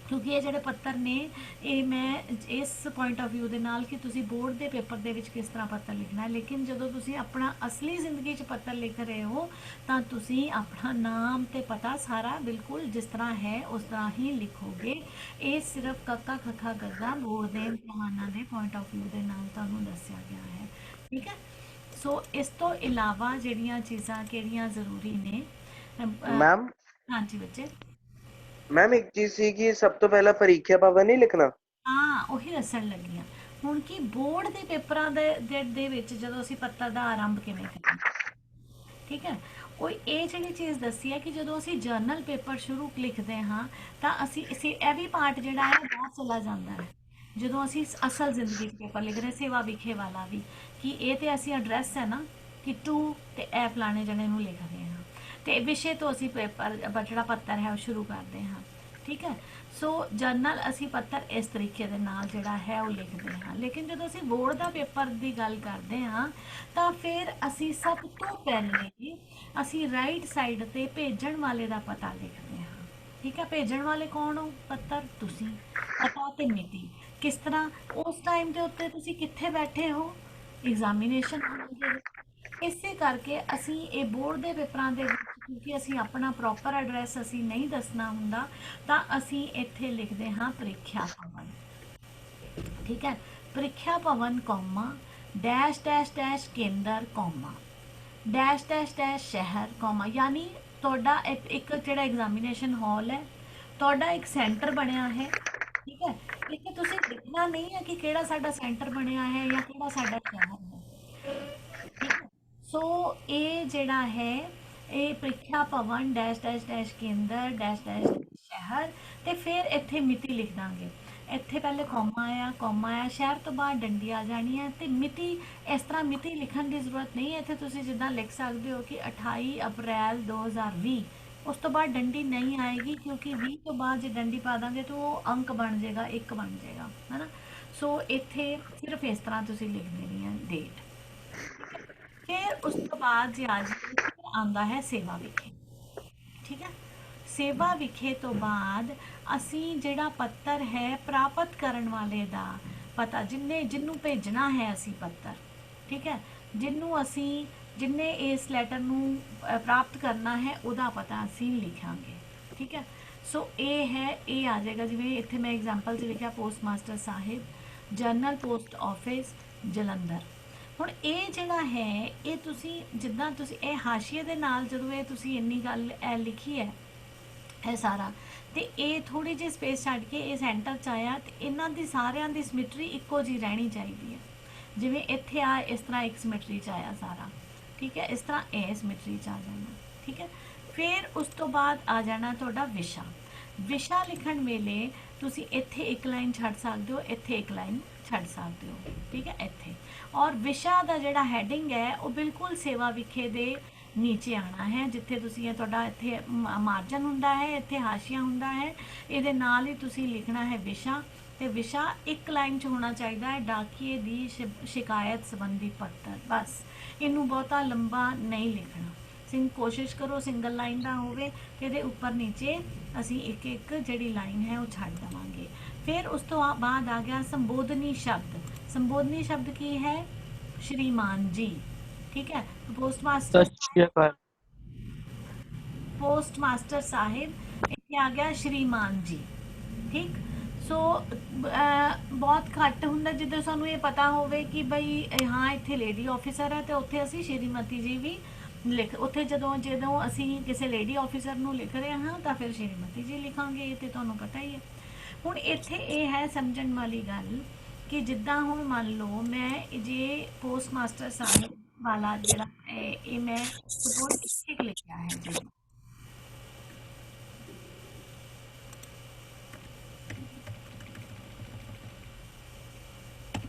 ਕਿਉਂਕਿ ਇਹ ਜਿਹੜੇ ਪੱਤਰ ਨੇ ਇਹ ਮੈਂ ਇਸ ਪੁਆਇੰਟ ਆਫ View ਦੇ ਨਾਲ ਕਿ ਤੁਸੀਂ ਬੋਰਡ ਦੇ ਪੇਪਰ ਦੇ ਵਿੱਚ ਕਿਸ ਤਰ੍ਹਾਂ ਪੱਤਰ ਲਿਖਣਾ ਹੈ, ਲੇਕਿਨ ਜਦੋਂ ਤੁਸੀਂ ਆਪਣਾ ਅਸਲੀ ਜ਼ਿੰਦਗੀ 'ਚ ਪੱਤਰ ਲਿਖ ਰਹੇ ਹੋ ਤਾਂ ਤੁਸੀਂ ਆਪਣਾ ਨਾਮ ਤੇ ਪਤਾ ਸਾਰਾ ਬਿਲਕੁਲ ਜਿਸ ਤਰ੍ਹਾਂ ਹੈ ਉਸ ਤਰ੍ਹਾਂ ਹੀ ਲਿਖੋਗੇ। ਇਹ ਸਿਰਫ ਕੱਕਾ ਖੱਖਾ ਗੱਗਾ ਬੋਰਡ ਦੇ ਇਮਤਿਹਾਨਾਂ ਦੇ ਪੁਆਇੰਟ ਆਫ View ਦੇ ਨਾਲ ਤੁਹਾਨੂੰ ਦੱਸਿਆ ਗਿਆ ਹੈ। ਠੀਕ ਹੈ, ਸੋ ਇਸ ਤੋਂ ਇਲਾਵਾ ਜਿਹੜੀਆਂ ਚੀਜ਼ਾਂ ਕਿਹੜੀਆਂ ਜ਼ਰੂਰੀ ਨੇ ਮੈਮ ਹਾਂਜੀ ਬੱਚੇ। ਮੈਮ ਇੱਕ ਚੀਜ਼ ਸੀ ਕਿ ਸਭ ਤੋਂ ਪਹਿਲਾਂ ਪ੍ਰੀਖਿਆ ਪਾਵਨ ਨਹੀਂ ਲਿਖਣਾ। ਹਾਂ, ਉਹੀ ਦੱਸਣ ਲੱਗੀ ਹਾਂ ਹੁਣ ਕਿ ਬੋਰਡ ਦੇ ਪੇਪਰਾਂ ਦੇ ਵਿੱਚ ਜਦੋਂ ਅਸੀਂ ਪੱਤਰ ਦਾ ਆਰੰਭ ਕਿਵੇਂ ਕਰੀਏ। ਠੀਕ ਹੈ, ਉਹ ਇਹ ਜਿਹੜੀ ਚੀਜ਼ ਦੱਸੀ ਹੈ ਕਿ ਜਦੋਂ ਅਸੀਂ ਜਰਨਲ ਪੇਪਰ ਸ਼ੁਰੂ ਲਿਖਦੇ ਹਾਂ ਤਾਂ ਅਸੀਂ ਇਹ ਵੀ ਪਾਰਟ ਜਿਹੜਾ ਹੈ ਬਾਹਰ ਚਲਾ ਜਾਂਦਾ ਹੈ ਜਦੋਂ ਅਸੀਂ ਅਸਲ ਜ਼ਿੰਦਗੀ 'ਚ ਪੇਪਰ ਲਿਖ ਰਹੇ। ਸੇਵਾ ਵਿਖੇ ਵਾਲਾ ਵੀ ਕਿ ਇਹ ਤੇ ਅਸੀਂ ਐਡਰੈਸ ਹੈ ਨਾ ਕਿ ਟੂ ਤੇ ਇਹ ਫਲਾਣੇ ਜਣੇ ਨੂੰ ਲਿਖ ਰਹੇ ਹਾਂ ਤੇ ਵਿਸ਼ੇ ਤੋਂ ਅਸੀਂ ਪੇਪਰ ਜਿਹੜਾ ਪੱਤਰ ਹੈ ਉਹ ਸ਼ੁਰੂ ਕਰਦੇ ਹਾਂ। ਠੀਕ ਹੈ, ਸੋ ਜਰਨਲ ਅਸੀਂ ਪੱਤਰ ਇਸ ਤਰੀਕੇ ਦੇ ਨਾਲ ਜਿਹੜਾ ਹੈ ਉਹ ਲਿਖਦੇ ਹਾਂ। ਲੇਕਿਨ ਜਦੋਂ ਅਸੀਂ ਬੋਰਡ ਦਾ ਪੇਪਰ ਦੀ ਗੱਲ ਕਰਦੇ ਹਾਂ ਤਾਂ ਫਿਰ ਅਸੀਂ ਸਭ ਤੋਂ ਪਹਿਲੇ ਅਸੀਂ ਰਾਈਟ ਸਾਈਡ ਤੇ ਭੇਜਣ ਵਾਲੇ ਦਾ ਪਤਾ ਲਿਖਦੇ ਹਾਂ। ਠੀਕ ਹੈ, ਭੇਜਣ ਵਾਲੇ ਕੌਣ ਹੋ? ਪੱਤਰ ਤੁਸੀਂ। ਪਤਾ ਤੇ ਮਿਤੀ ਕਿਸ ਤਰ੍ਹਾਂ ਉਸ ਟਾਈਮ ਦੇ ਉੱਤੇ ਤੁਸੀਂ ਕਿੱਥੇ ਬੈਠੇ ਹੋ, ਐਗਜ਼ਾਮੀਨੇਸ਼ਨ ਹਾਲ ਦੇ ਵਿੱਚ। ਇਸੇ ਕਰਕੇ ਅਸੀਂ ਇਹ ਬੋਰਡ ਦੇ ਪੇਪਰਾਂ ਦੇ ਵਿੱਚ ਕਿਉਂਕਿ ਅਸੀਂ ਆਪਣਾ ਪ੍ਰੋਪਰ ਐਡਰੈਸ ਅਸੀਂ ਨਹੀਂ ਦੱਸਣਾ ਹੁੰਦਾ ਤਾਂ ਅਸੀਂ ਇੱਥੇ ਲਿਖਦੇ ਹਾਂ ਪ੍ਰੀਖਿਆ ਭਵਨ। ਠੀਕ ਹੈ, ਪ੍ਰੀਖਿਆ ਭਵਨ ਕੌਮਾ ਡੈਸ਼ ਡੈਸ਼ ਡੈਸ਼ ਕੇਂਦਰ ਕੌਮਾ ਡੈਸ਼ ਡੈਸ਼ ਡੈਸ਼ ਸ਼ਹਿਰ ਕੌਮਾ, ਯਾਨੀ ਤੁਹਾਡਾ ਇੱਕ ਜਿਹੜਾ ਐਗਜ਼ਾਮੀਨੇਸ਼ਨ ਹਾਲ ਹੈ ਤੁਹਾਡਾ ਇੱਕ ਸੈਂਟਰ ਬਣਿਆ ਹੈ। ਠੀਕ ਹੈ, ਲੇਕਿਨ ਤੁਸੀਂ ਲਿਖਣਾ ਪਤਾ ਨਹੀਂ ਹੈ ਕਿ ਕਿਹੜਾ ਸਾਡਾ ਸੈਂਟਰ ਬਣਿਆ ਹੈ ਜਾਂ ਕਿਹੜਾ ਸਾਡਾ ਸ਼ਹਿਰ ਹੈ। ਠੀਕ ਹੈ। ਸੋ ਇਹ ਜਿਹੜਾ ਹੈ, ਇਹ ਪ੍ਰੀਖਿਆ ਭਵਨ ਡੈਸ਼ ਡੈਸ਼ ਡੈਸ਼ ਕੇਂਦਰ ਡੈਸ਼ ਡੈਸ਼ ਸ਼ਹਿਰ, ਤੇ ਫਿਰ ਇੱਥੇ ਮਿਤੀ ਲਿਖ ਦਾਂਗੇ। ਇੱਥੇ ਪਹਿਲੇ ਕੌਮਾ ਆ, ਸ਼ਹਿਰ ਤੋਂ ਬਾਅਦ ਡੰਡੀ ਆ ਜਾਣੀ ਹੈ, ਤੇ ਮਿਤੀ ਇਸ ਤਰ੍ਹਾਂ ਮਿਤੀ ਲਿਖਣ ਦੀ ਜ਼ਰੂਰਤ ਨਹੀਂ ਹੈ। ਇੱਥੇ ਤੁਸੀਂ ਜਿੱਦਾਂ ਲਿਖ ਸਕਦੇ ਹੋ ਕਿ 28 ਅਪ੍ਰੈਲ 2020, ਉਸ ਤੋਂ ਬਾਅਦ ਡੰਡੀ ਨਹੀਂ ਆਏਗੀ, ਕਿਉਂਕਿ 20 ਤੋਂ ਬਾਅਦ ਜੇ ਡੰਡੀ ਪਾ ਦਾਂਗੇ ਤਾਂ ਉਹ ਅੰਕ ਬਣ ਜਾਏਗਾ, ਇੱਕ ਬਣ ਜਾਏਗਾ, ਹੈ ਨਾ। ਸੋ ਇੱਥੇ ਸਿਰਫ ਇਸ ਤਰ੍ਹਾਂ ਤੁਸੀਂ ਲਿਖ ਦੇਣੀ ਹੈ ਡੇਟ। ਫਿਰ ਉਸ ਤੋਂ ਬਾਅਦ ਜੇ ਆ ਜਾਈਏ, ਫਿਰ ਆਉਂਦਾ ਹੈ ਸੇਵਾ ਵਿਖੇ। ਠੀਕ ਹੈ। ਸੇਵਾ ਵਿਖੇ ਤੋਂ ਬਾਅਦ ਅਸੀਂ ਜਿਹੜਾ ਪੱਤਰ ਹੈ ਪ੍ਰਾਪਤ ਕਰਨ ਵਾਲੇ ਦਾ ਪਤਾ, ਜਿਹਨੂੰ ਭੇਜਣਾ ਹੈ ਅਸੀਂ ਪੱਤਰ, ਠੀਕ ਹੈ, ਜਿੰਨੇ ਇਸ ਲੈਟਰ ਨੂੰ ਪ੍ਰਾਪਤ ਕਰਨਾ ਹੈ ਉਹਦਾ ਪਤਾ ਅਸੀਂ ਲਿਖਾਂਗੇ। ਠੀਕ ਹੈ। ਸੋ ਇਹ ਆ ਜਾਏਗਾ, ਜਿਵੇਂ ਇੱਥੇ ਮੈਂ ਐਗਜ਼ਾਮਪਲ 'ਚ ਲਿਖਿਆ ਪੋਸਟ ਮਾਸਟਰ ਸਾਹਿਬ, ਜਨਰਲ ਪੋਸਟ ਆਫਿਸ, ਜਲੰਧਰ। ਹੁਣ ਇਹ ਜਿਹੜਾ ਹੈ, ਇਹ ਤੁਸੀਂ ਜਿੱਦਾਂ ਤੁਸੀਂ ਇਹ ਹਾਸ਼ੀਏ ਦੇ ਨਾਲ ਜਦੋਂ ਇਹ ਤੁਸੀਂ ਇੰਨੀ ਗੱਲ ਇਹ ਲਿਖੀ ਹੈ ਇਹ ਸਾਰਾ, ਤੇ ਇਹ ਥੋੜੀ ਜਿਹੀ ਸਪੇਸ ਛੱਡ ਕੇ ਇਹ ਸੈਂਟਰ 'ਚ ਆਇਆ, ਤੇ ਇਹਨਾਂ ਦੀ ਸਾਰਿਆਂ ਦੀ ਸਿਮੈਟਰੀ ਇੱਕੋ ਜਿਹੀ ਰਹਿਣੀ ਚਾਹੀਦੀ ਹੈ। ਜਿਵੇਂ ਇੱਥੇ ਆ ਇਸ ਤਰ੍ਹਾਂ ਇੱਕ ਸਿਮੈਟਰੀ 'ਚ ਆਇਆ ਸਾਰਾ, ਠੀਕ ਹੈ, ਇਸ ਤਰ੍ਹਾਂ ਇਹ ਸਿਮੈਟਰੀ 'ਚ ਆ ਜਾਣਾ। ਠੀਕ ਹੈ। ਫਿਰ ਉਸ ਤੋਂ ਬਾਅਦ ਆ ਜਾਣਾ ਤੁਹਾਡਾ ਵਿਸ਼ਾ ਲਿਖਣ ਵੇਲੇ ਤੁਸੀਂ ਇੱਥੇ ਇੱਕ ਲਾਈਨ ਛੱਡ ਸਕਦੇ ਹੋ, ਇੱਥੇ ਇੱਕ ਲਾਈਨ ਛੱਡ ਸਕਦੇ ਹੋ। ਠੀਕ ਹੈ। ਇੱਥੇ ਔਰ ਵਿਸ਼ਾ ਦਾ ਜਿਹੜਾ ਹੈਡਿੰਗ ਹੈ ਉਹ ਬਿਲਕੁਲ ਸੇਵਾ ਵਿਖੇ ਦੇ ਨੀਚੇ ਆਣਾ ਹੈ, ਜਿੱਥੇ ਤੁਸੀਂ ਇਹ ਤੁਹਾਡਾ ਇੱਥੇ ਮਾਰਜਨ ਹੁੰਦਾ ਹੈ, ਇੱਥੇ ਹਾਸ਼ੀਆ ਹੁੰਦਾ ਹੈ, ਇਹਦੇ ਨਾਲ ਹੀ ਤੁਸੀਂ ਲਿਖਣਾ ਹੈ ਵਿਸ਼ਾ। ਤੇ ਵਿਸ਼ਾ ਇੱਕ ਲਾਈਨ 'ਚ ਹੋਣਾ ਚਾਹੀਦਾ ਹੈ, ਡਾਕੀਏ ਦੀ ਸ਼ਿਕਾਇਤ ਸੰਬੰਧੀ ਪੱਤਰ, ਬਸ। ਇਹਨੂੰ ਬਹੁਤਾ ਲੰਬਾ ਨਹੀਂ ਲਿਖਣਾ। ਕੋਸ਼ਿਸ਼ ਕਰੋ ਸਿੰਗਲ ਲਾਈਨ ਦਾ ਹੋਵੇ, ਤੇ ਇਹਦੇ ਉੱਪਰ ਨੀਚੇ ਅਸੀਂ ਇੱਕ ਇੱਕ ਜਿਹੜੀ ਲਾਈਨ ਹੈ ਉਹ ਛੱਡ ਦੇਵਾਂਗੇ। ਫਿਰ ਉਸ ਤੋਂ ਬਾਅਦ ਆ ਗਿਆ ਸੰਬੋਧਨੀ ਸ਼ਬਦ। ਸੰਬੋਧਨੀ ਸ਼ਬਦ ਕੀ ਹੈ? ਸ਼੍ਰੀਮਾਨ ਜੀ। ਠੀਕ ਹੈ। पोस्ट मास्टर साहिब इत्थे आ गया श्रीमान जी। ठीक। सो बहुत घट हुंदा जिद्दां सानू ये पता होवे कि बई हाँ इत्थे लेडी ऑफिसर है, तो उत्थे असी श्रीमती जी भी लिख, उत्थे जदों असी किसी लेडी ऑफिसर नू लिख रहे हाँ तो फिर श्रीमती जी लिखांगे, ये तो तुहानू पता ही है। हुण इत्थे ये है समझण वाली गल कि जिद्दां हुण मान लो मैं जे पोस्ट मास्टर साहिब वाला जिहड़ा ये मैं सपोज इत्थे लिखिया है जी।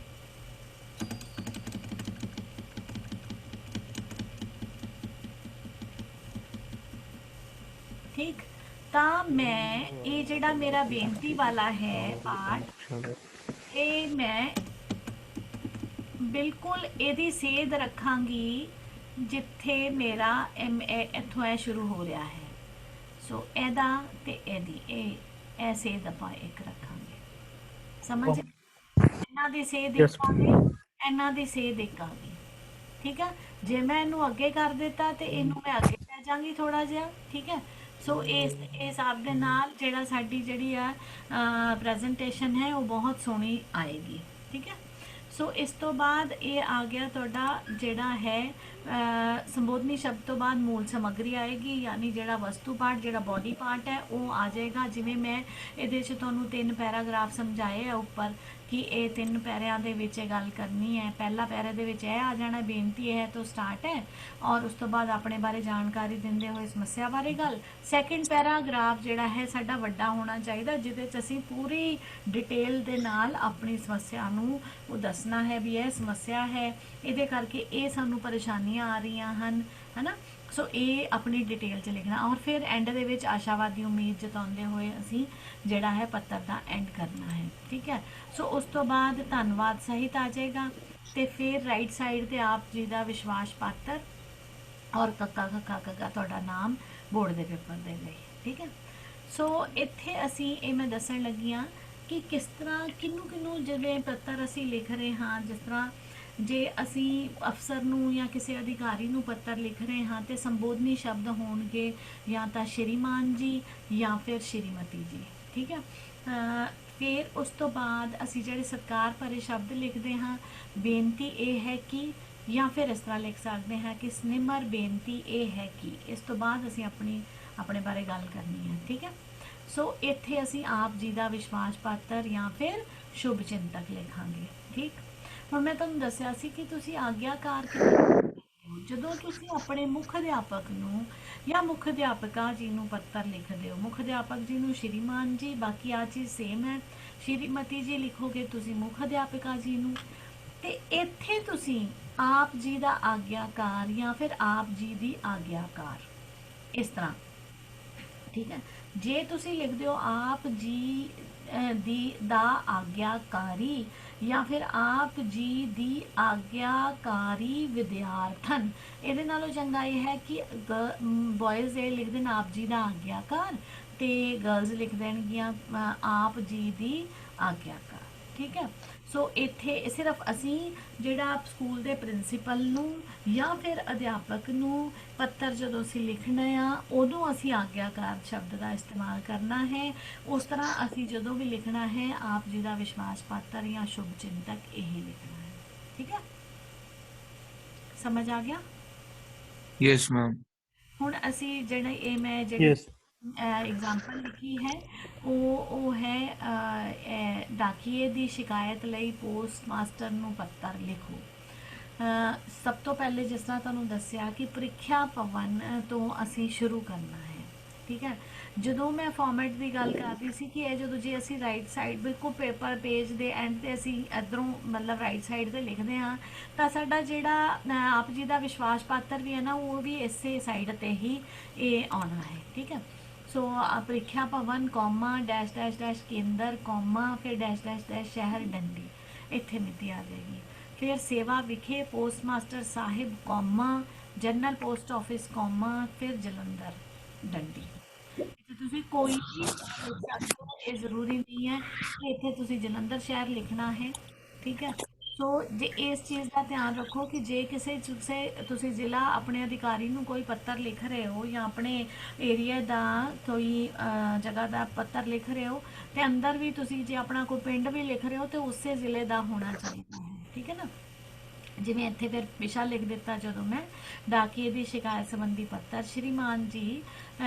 ठीक। ਤਾਂ ਮੈਂ ਇਹ ਜਿਹੜਾ ਮੇਰਾ ਬੇਨਤੀ ਵਾਲਾ ਹੈ ਪਾਠ, ਇਹ ਮੈਂ ਬਿਲਕੁਲ ਇਹਦੀ ਸੇਧ ਰੱਖਾਂਗੀ ਜਿੱਥੇ ਮੇਰਾ ਇੱਥੋਂ ਇਹ ਸ਼ੁਰੂ ਹੋ ਰਿਹਾ ਹੈ। ਸੋ ਇਹਦਾ ਤੇ ਇਹਦੀ ਇਹ ਸੇਧ ਆਪਾਂ ਇੱਕ ਰੱਖਾਂਗੇ। ਸਮਝ? ਇਹਨਾਂ ਦੀ ਸੇਧ ਇੱਕ ਆ ਗਈ, ਇਹਨਾਂ ਦੀ ਸੇਧ ਇੱਕ ਆ ਗਈ। ਠੀਕ ਹੈ। ਜੇ ਮੈਂ ਇਹਨੂੰ ਅੱਗੇ ਕਰ ਦਿੱਤਾ ਤੇ ਇਹਨੂੰ ਮੈਂ ਅੱਗੇ ਲੈ ਜਾਵਾਂਗੀ ਥੋੜਾ ਜਿਹਾ। ਠੀਕ ਹੈ। ਸੋ ਇਸ ਹਿਸਾਬ ਦੇ ਨਾਲ ਜਿਹੜਾ ਸਾਡੀ ਜਿਹੜੀ ਆ ਪ੍ਰੈਜੈਂਟੇਸ਼ਨ ਹੈ ਉਹ ਬਹੁਤ ਸੋਹਣੀ ਆਏਗੀ। ਠੀਕ ਹੈ। ਸੋ ਇਸ ਤੋਂ ਬਾਅਦ ਇਹ ਆ ਗਿਆ ਤੁਹਾਡਾ ਜਿਹੜਾ ਹੈ ਸੰਬੋਧਨੀ ਸ਼ਬਦ ਤੋਂ ਬਾਅਦ ਮੂਲ ਸਮੱਗਰੀ ਆਏਗੀ, ਯਾਨੀ ਜਿਹੜਾ ਵਸਤੂ ਪਾਰਟ, ਜਿਹੜਾ ਬੋਡੀ ਪਾਰਟ ਹੈ ਉਹ ਆ ਜਾਏਗਾ। ਜਿਵੇਂ ਮੈਂ ਇਹਦੇ 'ਚ ਤੁਹਾਨੂੰ 3 ਪੈਰਾਗ੍ਰਾਫ ਸਮਝਾਏ ਆ ਉੱਪਰ ਕਿ ਇਹ 3 ਪੈਰਿਆਂ ਦੇ ਵਿੱਚ ਇਹ ਗੱਲ ਕਰਨੀ ਹੈ। ਪਹਿਲਾ ਪੈਰੇ ਦੇ ਵਿੱਚ ਇਹ ਆ ਜਾਣਾ ਬੇਨਤੀ ਹੈ ਤੋਂ ਸਟਾਰਟ ਹੈ, ਔਰ ਉਸ ਤੋਂ ਬਾਅਦ ਆਪਣੇ ਬਾਰੇ ਜਾਣਕਾਰੀ ਦਿੰਦੇ ਹੋਏ ਸਮੱਸਿਆ ਬਾਰੇ ਗੱਲ। ਸੈਕਿੰਡ ਪੈਰਾਗ੍ਰਾਫ ਜਿਹੜਾ ਹੈ ਸਾਡਾ ਵੱਡਾ ਹੋਣਾ ਚਾਹੀਦਾ, ਜਿਹਦੇ 'ਚ ਅਸੀਂ ਪੂਰੀ ਡਿਟੇਲ ਦੇ ਨਾਲ ਆਪਣੀ ਸਮੱਸਿਆ ਨੂੰ ਉਹ ਦੱਸਣਾ ਹੈ ਵੀ ਇਹ ਸਮੱਸਿਆ ਹੈ, ਇਹਦੇ ਕਰਕੇ ਇਹ ਸਾਨੂੰ ਪਰੇਸ਼ਾਨੀਆਂ ਆ ਰਹੀਆਂ ਹਨ, ਹੈ ਨਾ। ਸੋ ਇਹ ਆਪਣੀ ਡਿਟੇਲ 'ਚ ਲਿਖਣਾ, ਔਰ ਫਿਰ ਐਂਡ ਦੇ ਵਿੱਚ ਆਸ਼ਾਵਾਦੀ ਉਮੀਦ ਜਤਾਉਂਦੇ ਹੋਏ ਅਸੀਂ ਜਿਹੜਾ ਹੈ ਪੱਤਰ ਦਾ ਐਂਡ ਕਰਨਾ ਹੈ। ਠੀਕ ਹੈ। ਸੋ ਉਸ ਤੋਂ ਬਾਅਦ ਧੰਨਵਾਦ ਸਹਿਤ ਆ ਜਾਏਗਾ, ਤੇ ਫਿਰ ਰਾਈਟ ਸਾਈਡ ਤੇ ਆਪ ਜੀ ਦਾ ਵਿਸ਼ਵਾਸ ਪਾਤਰ ਔਰ ਕੱਕਾ ਤੁਹਾਡਾ ਨਾਮ ਬੋਰਡ ਦੇ ਪੇਪਰ ਦੇ ਲਈ। ਠੀਕ ਹੈ। ਸੋ ਇੱਥੇ ਅਸੀਂ ਇਹ ਮੈਂ ਦੱਸਣ ਲੱਗੀ ਹਾਂ ਕਿ ਕਿਸ ਤਰ੍ਹਾਂ ਕਿਹਨੂੰ ਜਿਵੇਂ ਪੱਤਰ ਅਸੀਂ ਲਿਖ ਰਹੇ ਹਾਂ। ਜਿਸ ਤਰ੍ਹਾਂ ਜੇ ਅਸੀਂ ਅਫਸਰ ਨੂੰ ਜਾਂ ਕਿਸੇ ਅਧਿਕਾਰੀ ਨੂੰ ਪੱਤਰ ਲਿਖ ਰਹੇ ਹਾਂ ਤੇ ਸੰਬੋਧਨੀ ਸ਼ਬਦ ਹੋਣਗੇ ਜਾਂ ਤਾਂ ਸ਼੍ਰੀਮਾਨ ਜੀ ਜਾਂ ਫਿਰ ਸ਼੍ਰੀਮਤੀ ਜੀ। ਠੀਕ ਹੈ। ਫਿਰ ਉਸ ਤੋਂ ਬਾਅਦ ਅਸੀਂ ਜਿਹੜੇ ਸਤਿਕਾਰ ਭਰੇ ਸ਼ਬਦ ਲਿਖਦੇ ਹਾਂ, ਬੇਨਤੀ ਇਹ ਹੈ ਕਿ, ਜਾਂ ਫਿਰ ਇਸ ਤਰ੍ਹਾਂ ਲਿਖ ਸਕਦੇ ਹਾਂ ਕਿ ਸਨਿਮਰ ਬੇਨਤੀ ਇਹ ਹੈ ਕਿ। ਇਸ ਤੋਂ ਬਾਅਦ ਅਸੀਂ ਆਪਣੇ ਬਾਰੇ ਗੱਲ ਕਰਨੀ ਹੈ। ਠੀਕ ਹੈ। ਸੋ ਇੱਥੇ ਅਸੀਂ ਆਪ ਜੀ ਦਾ ਵਿਸ਼ਵਾਸ ਪਾਤਰ ਜਾਂ ਫਿਰ ਸ਼ੁਭ ਚਿੰਤਕ ਲਿਖਾਂਗੇ। ਠੀਕ। ਹੁਣ ਮੈਂ ਤੁਹਾਨੂੰ ਦੱਸਿਆ ਸੀ ਕਿ ਤੁਸੀਂ ਆਗਿਆਕਾਰ ਕਿੱਦਾਂ ਕਰਦੇ ਹੋ। ਜਦੋਂ ਤੁਸੀਂ ਆਪਣੇ ਮੁੱਖ ਅਧਿਆਪਕ ਨੂੰ ਜਾਂ ਮੁੱਖ ਅਧਿਆਪਕਾ ਜੀ ਨੂੰ ਪੱਤਰ ਲਿਖਦੇ ਹੋ, ਮੁੱਖ ਅਧਿਆਪਕ ਜੀ ਨੂੰ ਸ਼੍ਰੀਮਾਨ ਜੀ, ਬਾਕੀ ਆ ਚੀਜ਼ ਸੇਮ ਹੈ, ਸ਼੍ਰੀਮਤੀ ਜੀ ਲਿਖੋਗੇ ਤੁਸੀਂ ਮੁੱਖ ਅਧਿਆਪਕਾ ਜੀ ਨੂੰ। ਤੇ ਇੱਥੇ ਤੁਸੀਂ ਆਪ ਜੀ ਦਾ ਆਗਿਆਕਾਰ ਜਾਂ ਫਿਰ ਆਪ ਜੀ ਦੀ ਆਗਿਆਕਾਰ, ਇਸ ਤਰ੍ਹਾਂ। ਠੀਕ ਹੈ। ਜੇ ਤੁਸੀਂ ਲਿਖਦੇ ਹੋ ਆਪ ਜੀ ਦੀ ਦਾ ਆਗਿਆਕਾਰੀ ਜਾਂ ਫਿਰ ਆਪ ਜੀ ਦੀ ਆਗਿਆਕਾਰੀ ਵਿਦਿਆਰਥਣ, ਇਹਦੇ ਨਾਲੋਂ ਚੰਗਾ ਇਹ ਹੈ ਕਿ ਬॉयਜ਼ ਇਹ ਲਿਖ ਦੇਣ ਆਪ ਜੀ ਦਾ ਆਗਿਆਕਾਰ ਤੇ ਗਰਲਜ਼ ਲਿਖ ਦੇਣਗੀਆਂ ਆਪ ਜੀ ਦੀ ਆਗਿਆਕਾਰ। ਠੀਕ ਹੈ। ਸੋ ਇੱਥੇ ਸਿਰਫ ਅਸੀਂ ਜਿਹੜਾ ਸਕੂਲ ਦੇ ਪ੍ਰਿੰਸੀਪਲ ਨੂੰ ਜਾਂ ਫਿਰ ਅਧਿਆਪਕ ਨੂੰ ਪੱਤਰ ਜਦੋਂ ਅਸੀਂ ਲਿਖਣਾ ਆ ਉਦੋਂ ਅਸੀਂ ਆਗਿਆਕਾਰ ਸ਼ਬਦ ਦਾ ਇਸਤੇਮਾਲ ਕਰਨਾ ਹੈ। ਉਸ ਤਰ੍ਹਾਂ ਅਸੀਂ ਜਦੋਂ ਵੀ ਲਿਖਣਾ ਹੈ ਆਪ ਜੀ ਦਾ ਵਿਸ਼ਵਾਸ ਪਾਤਰ ਜਾਂ ਸ਼ੁਭ ਚਿੰਤਕ ਇਹ ਲਿਖਣਾ ਹੈ। ਠੀਕ ਹੈ, ਸਮਝ ਆ ਗਿਆ? Yes, ma'am. ਹੁਣ ਅਸੀਂ ਜਿਹੜਾ ਇਹ ਮੈਂ ਜਿਹੜੀ Yes. ਐਗਜ਼ਾਮਪਲ ਲਿਖੀ ਹੈ ਉਹ ਹੈ ਡਾਕੀਏ ਦੀ ਸ਼ਿਕਾਇਤ ਲਈ ਪੋਸਟ ਮਾਸਟਰ ਨੂੰ ਪੱਤਰ ਲਿਖੋ। ਸਭ ਤੋਂ ਪਹਿਲੇ ਜਿਸ ਤਰ੍ਹਾਂ ਤੁਹਾਨੂੰ ਦੱਸਿਆ ਕਿ ਪ੍ਰੀਖਿਆ ਭਵਨ ਤੋਂ ਅਸੀਂ ਸ਼ੁਰੂ ਕਰਨਾ ਹੈ। ਠੀਕ ਹੈ। ਜਦੋਂ ਮੈਂ ਫਾਰਮੈਟ ਦੀ ਗੱਲ ਕਰ ਰਹੀ ਸੀ ਕਿ ਇਹ ਜਦੋਂ ਜੇ ਅਸੀਂ ਰਾਈਟ ਸਾਈਡ ਬਿਲਕੁਲ ਪੇਪਰ ਪੇਜ ਦੇ ਐਂਡ ਤੇ ਅਸੀਂ ਇੱਧਰੋਂ ਮਤਲਬ ਰਾਈਟ ਸਾਈਡ ਤੇ ਲਿਖਦੇ ਹਾਂ ਤਾਂ ਸਾਡਾ ਜਿਹੜਾ ਆਪ ਜੀ ਦਾ ਵਿਸ਼ਵਾਸ ਪਾਤਰ ਵੀ ਹੈ ਨਾ ਉਹ ਵੀ ਇਸੇ ਸਾਈਡ ਤੇ ਹੀ ਇਹ ਆਉਣਾ ਹੈ। ਠੀਕ ਹੈ। ਸੋ ਪ੍ਰੀਖਿਆ ਭਵਨ ਕੌਮਾ ਡੈਸ਼ ਡੈਸ਼ ਡੈਸ਼ ਕੇਂਦਰ ਕੌਮਾ ਫਿਰ ਡੈਸ਼ ਡੈਸ਼ ਡੈਸ਼ ਸ਼ਹਿਰ ਡੰਡੀ, ਇੱਥੇ ਮਿਤੀ ਆ ਜਾਏਗੀ। ਫਿਰ ਸੇਵਾ ਵਿਖੇ ਪੋਸਟ ਮਾਸਟਰ ਸਾਹਿਬ comma general post office comma ਫਿਰ ਜਲੰਧਰ ਡੰਡੀ। ਇੱਥੇ ਤੁਸੀਂ ਕੋਈ ਵੀ ਲਿਖ ਸਕਦੇ ਹੋ, ਇਹ ਜ਼ਰੂਰੀ ਨਹੀਂ ਹੈ ਕਿ ਇੱਥੇ ਤੁਸੀਂ ਜਲੰਧਰ ਸ਼ਹਿਰ ਲਿਖਣਾ ਹੈ। ਠੀਕ ਹੈ। ਸੋ ਜੇ ਇਸ ਚੀਜ਼ ਦਾ ਧਿਆਨ ਰੱਖੋ ਕਿ ਜੇ ਕਿਸੇ ਤੁਸੀਂ ਜ਼ਿਲ੍ਹਾ ਆਪਣੇ ਅਧਿਕਾਰੀ ਨੂੰ ਕੋਈ ਪੱਤਰ ਲਿਖ ਰਹੇ ਹੋ ਜਾਂ ਆਪਣੇ ਏਰੀਆ ਦਾ ਕੋਈ ਜਗ੍ਹਾ ਦਾ ਪੱਤਰ ਲਿਖ ਰਹੇ ਹੋ ਤੇ ਅੰਦਰ ਵੀ ਤੁਸੀਂ ਜੇ ਆਪਣਾ ਕੋਈ ਪਿੰਡ ਵੀ ਲਿਖ ਰਹੇ ਹੋ ਤੇ ਉਸੇ ਜ਼ਿਲ੍ਹੇ ਦਾ ਹੋਣਾ ਚਾਹੀਦਾ ਹੈ। ਠੀਕ ਹੈ ਨਾ। ਜਿਵੇਂ ਇੱਥੇ ਫਿਰ ਵਿਸ਼ਾ ਲਿਖ ਦਿੱਤਾ ਜਦੋਂ ਮੈਂ ਡਾਕੀਏ ਦੀ ਸ਼ਿਕਾਇਤ ਸੰਬੰਧੀ ਪੱਤਰ। ਸ਼੍ਰੀਮਾਨ ਜੀ,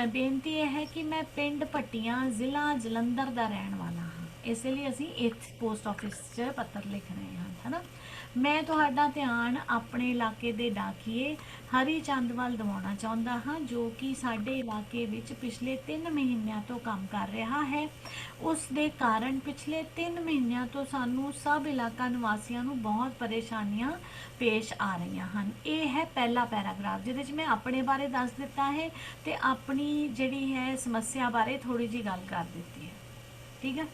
ਬੇਨਤੀ ਇਹ ਹੈ ਕਿ ਮੈਂ ਪਿੰਡ ਭੱਟੀਆਂ ਜ਼ਿਲ੍ਹਾ ਜਲੰਧਰ ਦਾ ਰਹਿਣ ਵਾਲਾ ਹਾਂ, ਇਸ ਲਈ ਅਸੀਂ ਇਸ ਪੋਸਟ ਆਫਿਸ 'ਚ ਪੱਤਰ ਲਿਖ ਰਹੇ ਹਾਂ, ਹੈ ਨਾ। ਮੈਂ ਤੁਹਾਡਾ ਧਿਆਨ ਆਪਣੇ ਇਲਾਕੇ ਦੇ ਡਾਕੀਏ ਹਰੀ ਚੰਦ ਵੱਲ ਦਿਵਾਉਣਾ ਚਾਹੁੰਦਾ ਹਾਂ ਜੋ ਕਿ ਸਾਡੇ ਇਲਾਕੇ ਵਿੱਚ ਪਿਛਲੇ 3 ਮਹੀਨਿਆਂ ਤੋਂ ਕੰਮ ਕਰ ਰਿਹਾ ਹੈ। ਉਸ ਦੇ ਕਾਰਨ ਪਿਛਲੇ 3 ਮਹੀਨਿਆਂ ਤੋਂ ਸਾਨੂੰ ਸਭ ਇਲਾਕਾ ਨਿਵਾਸੀਆਂ ਨੂੰ ਬਹੁਤ ਪਰੇਸ਼ਾਨੀਆਂ ਪੇਸ਼ ਆ ਰਹੀਆਂ ਹਨ। ਇਹ ਹੈ ਪਹਿਲਾ ਪੈਰਾਗ੍ਰਾਫ ਜਿਹਦੇ 'ਚ ਮੈਂ ਆਪਣੇ ਬਾਰੇ ਦੱਸ ਦਿੱਤਾ ਹੈ ਤੇ ਆਪਣੀ ਜਿਹੜੀ ਹੈ ਸਮੱਸਿਆ ਬਾਰੇ ਥੋੜੀ ਜਿਹੀ ਗੱਲ ਕਰ ਦਿੱਤੀ ਹੈ। ਠੀਕ ਹੈ।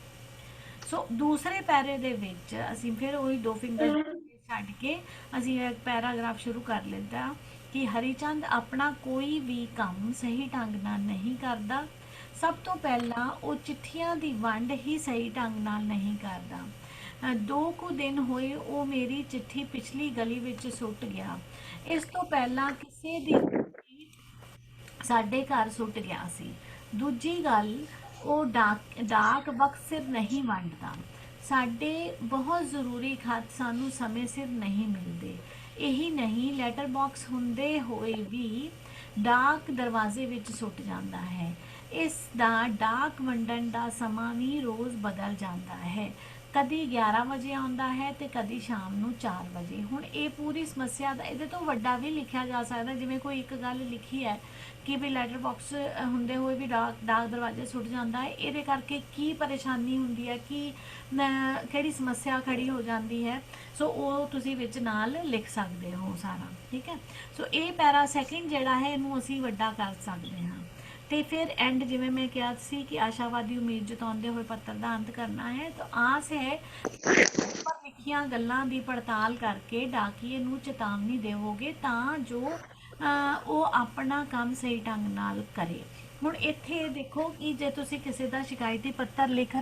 ਸੋ ਦੂਸਰੇ ਪੈਰੇ ਦੇ ਵਿੱਚ ਅਸੀਂ ਫਿਰ ਉਹੀ 2 ਫਿੰਗਰ ਛੱਡ ਕੇ ਅਸੀਂ ਇੱਕ ਪੈਰਾਗ੍ਰਾਫ ਸ਼ੁਰੂ ਕਰ ਲੈਂਦਾ ਕਿ ਹਰੀਚੰਦ ਆਪਣਾ ਕੋਈ ਵੀ ਕੰਮ ਸਹੀ ਢੰਗ ਨਾਲ ਨਹੀਂ ਕਰਦਾ। ਸਭ ਤੋਂ ਪਹਿਲਾਂ ਉਹ ਚਿੱਠੀਆਂ ਦੀ ਵੰਡ ਹੀ ਸਹੀ ਢੰਗ ਨਾਲ ਨਹੀਂ ਕਰਦਾ। 2 ਕੁ ਦਿਨ ਹੋਏ ਉਹ ਮੇਰੀ ਚਿੱਠੀ ਪਿਛਲੀ ਗਲੀ ਵਿੱਚ ਸੁੱਟ ਗਿਆ। ਇਸ ਤੋਂ ਪਹਿਲਾਂ ਕਿਸੇ ਦੀ ਚਿੱਠੀ ਸਾਡੇ ਘਰ ਸੁੱਟ ਗਿਆ ਸੀ। ਦੂਜੀ ਗੱਲ, ਉਹ ਡਾਕ ਵਕਤ ਸਿਰ ਨਹੀਂ ਵੰਡਦਾ। ਸਾਡੇ ਬਹੁਤ ਜ਼ਰੂਰੀ ਖਤ ਸਾਨੂੰ ਸਮੇਂ ਸਿਰ ਨਹੀਂ ਮਿਲਦੇ। ਇਹੀ ਨਹੀਂ, ਲੈਟਰ ਬਾਕਸ ਹੁੰਦੇ ਹੋਏ ਵੀ ਡਾਕ ਦਰਵਾਜ਼ੇ ਵਿੱਚ ਸੁੱਟ ਜਾਂਦਾ ਹੈ। ਇਸ ਦਾ ਡਾਕ ਵੰਡਣ ਦਾ ਸਮਾਂ ਵੀ ਰੋਜ਼ ਬਦਲ ਜਾਂਦਾ ਹੈ। ਕਦੀ 11 ਵਜੇ ਆਉਂਦਾ ਹੈ ਤੇ ਕਦੀ ਸ਼ਾਮ ਨੂੰ 4 ਵਜੇ। ਹੁਣ ਇਹ ਪੂਰੀ ਸਮੱਸਿਆ ਦਾ ਇਹਦੇ ਤੋਂ ਵੱਡਾ ਵੀ ਲਿਖਿਆ ਜਾ ਸਕਦਾ। ਜਿਵੇਂ ਕੋਈ ਇੱਕ ਗੱਲ ਲਿਖੀ ਹੈ ਕਿ ਵੀ ਲੈਟਰ ਬਾਕਸ ਹੁੰਦੇ ਹੋਏ ਵੀ ਡਾਕ ਦਰਵਾਜ਼ੇ ਸੁੱਟ ਜਾਂਦਾ ਹੈ, ਇਹਦੇ ਕਰਕੇ ਕੀ ਪਰੇਸ਼ਾਨੀ ਹੁੰਦੀ ਹੈ, ਕਿਹੜੀ ਸਮੱਸਿਆ ਖੜੀ ਹੋ ਜਾਂਦੀ ਹੈ। ਸੋ ਉਹ ਤੁਸੀਂ ਵਿੱਚ ਨਾਲ ਲਿਖ ਸਕਦੇ ਹੋ ਸਾਰਾ। ਠੀਕ ਹੈ। ਸੋ ਇਹ ਪੈਰਾ ਸੈਕਿੰਡ ਜਿਹੜਾ ਹੈ ਇਹਨੂੰ ਅਸੀਂ ਵੱਡਾ ਕਰ ਸਕਦੇ ਹਾਂ। ਤੇ ਫਿਰ ਐਂਡ ਜਿਵੇਂ ਮੈਂ ਕਿਹਾ ਸੀ ਕਿ ਆਸ਼ਾਵਾਦੀ ਉਮੀਦ ਜਤਾਉਂਦੇ ਹੋਏ ਪੱਤਰ ਦਾ ਅੰਤ ਕਰਨਾ ਹੈ। ਤਾਂ ਆਸ ਹੈ ਉੱਪਰ ਲਿਖੀਆਂ ਗੱਲਾਂ ਦੀ ਪੜਤਾਲ ਕਰਕੇ ਡਾਕੀਏ ਨੂੰ ਚੇਤਾਵਨੀ ਦੇਵੋਗੇ ਤਾਂ ਜੋ ਉਹ ਆਪਣਾ ਕੰਮ ਸਹੀ ਢੰਗ ਨਾਲ ਕਰੇ। ਹੁਣ ਇੱਥੇ ਦੇਖੋ ਕਿ ਜੇ ਤੁਸੀਂ ਕਿਸੇ ਦਾ ਸ਼ਿਕਾਇਤੀ ਪੱਤਰ ਲਿਖ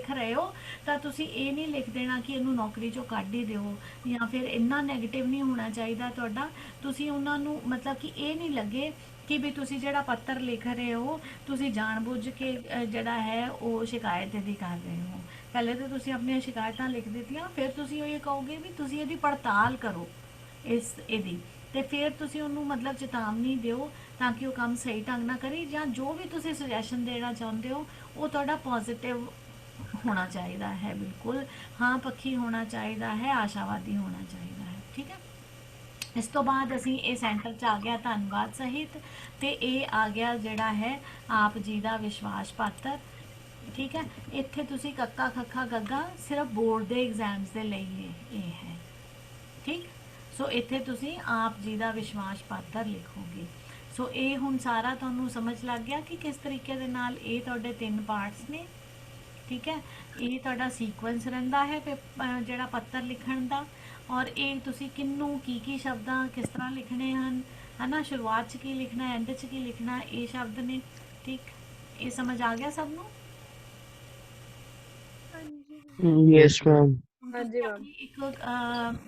ਰਹੇ ਹੋ ਤਾਂ ਤੁਸੀਂ ਇਹ ਨਹੀਂ ਲਿਖ ਦੇਣਾ ਕਿ ਇਹਨੂੰ ਨੌਕਰੀ 'ਚੋਂ ਕੱਢ ਹੀ ਦਿਓ ਜਾਂ ਫਿਰ ਇੰਨਾ ਨੈਗੇਟਿਵ ਨਹੀਂ ਹੋਣਾ ਚਾਹੀਦਾ ਤੁਹਾਡਾ। ਤੁਸੀਂ ਉਹਨਾਂ ਨੂੰ ਮਤਲਬ ਕਿ ਇਹ ਨਹੀਂ ਲੱਗੇ ਕਿ ਵੀ ਤੁਸੀਂ ਜਿਹੜਾ ਪੱਤਰ ਲਿਖ ਰਹੇ ਹੋ ਤੁਸੀਂ ਜਾਣਬੁੱਝ ਕੇ ਜਿਹੜਾ ਹੈ ਉਹ ਸ਼ਿਕਾਇਤ ਇਹਦੀ ਕਰ ਰਹੇ ਹੋ। ਪਹਿਲੇ ਤਾਂ ਤੁਸੀਂ ਆਪਣੀਆਂ ਸ਼ਿਕਾਇਤਾਂ ਲਿਖ ਦਿੱਤੀਆਂ, ਫਿਰ ਤੁਸੀਂ ਉਹ ਇਹ ਕਹੋਗੇ ਵੀ ਤੁਸੀਂ ਇਹਦੀ ਪੜਤਾਲ ਕਰੋ ਇਹਦੀ, ਤੇ ਫਿਰ ਤੁਸੀਂ ਉਹਨੂੰ ਮਤਲਬ ਚੇਤਾਵਨੀ ਦਿਓ ਤਾਂ ਕਿ ਉਹ ਕੰਮ ਸਹੀ ਢੰਗ ਨਾਲ ਕਰੇ। ਜਾਂ ਜੋ ਵੀ ਤੁਸੀਂ ਸੁਜੈਸ਼ਨ ਦੇਣਾ ਚਾਹੁੰਦੇ ਹੋ ਉਹ ਤੁਹਾਡਾ ਪੋਜ਼ਿਟਿਵ ਹੋਣਾ ਚਾਹੀਦਾ ਹੈ, ਬਿਲਕੁਲ ਹਾਂ ਪੱਖੀ ਹੋਣਾ ਚਾਹੀਦਾ ਹੈ, ਆਸ਼ਾਵਾਦੀ ਹੋਣਾ ਚਾਹੀਦਾ ਹੈ। ਠੀਕ ਹੈ। ਇਸ ਤੋਂ ਬਾਅਦ ਅਸੀਂ ਇਹ ਸੈਂਟਰ 'ਚ ਆ ਗਿਆ ਧੰਨਵਾਦ ਸਹਿਤ, ਤੇ ਇਹ ਆ ਗਿਆ ਜਿਹੜਾ ਹੈ ਆਪ ਜੀ ਦਾ ਵਿਸ਼ਵਾਸ ਪਾਤਰ। ਠੀਕ ਹੈ। ਇੱਥੇ ਤੁਸੀਂ ਕੱਕਾ ਖੱਖਾ ਗੱਗਾ ਸਿਰਫ ਬੋਰਡ ਦੇ ਐਗਜ਼ਾਮਸ ਦੇ ਲਈ ਇਹ ਹੈ। ਠੀਕ। ਸੋ ਇੱਥੇ ਤੁਸੀਂ ਆਪ ਜੀ ਦਾ ਵਿਸ਼ਵਾਸ ਪਾਤਰ ਲਿਖੋਗੇ। ਸੋ ਇਹ ਹੁਣ ਸਾਰਾ ਤੁਹਾਨੂੰ ਸਮਝ ਲੱਗ ਗਿਆ ਕਿ ਕਿਸ ਤਰੀਕੇ ਦੇ ਨਾਲ ਇਹ ਤੁਹਾਡੇ 3 ਪਾਰਟਸ ਨੇ। ਠੀਕ ਹੈ। ਇਹ ਤੁਹਾਡਾ ਸੀਕੁਐਂਸ ਰਹਿੰਦਾ ਹੈ ਜਿਹੜਾ ਪੱਤਰ ਲਿਖਣ ਦਾ, ਔਰ ਇਹ ਤੁਸੀਂ ਕਿਹਨੂੰ ਕੀ ਸ਼ਬਦਾਂ ਕਿਸ ਤਰ੍ਹਾਂ ਲਿਖਣੇ ਹਨ, ਹੈ ਨਾ, ਸ਼ੁਰੂਆਤ 'ਚ ਕੀ ਲਿਖਣਾ, ਐਂਡ 'ਚ ਕੀ ਲਿਖਣਾ, ਇਹ ਸ਼ਬਦ ਨੇ। ਠੀਕ। ਇਹ ਸਮਝ ਆ ਗਿਆ ਸਭ ਨੂੰ? Yes ma'am. ਹੁਣ हाँ ਤੁਸੀਂ जी मैम। ਆਪਣੀ ਇੱਕ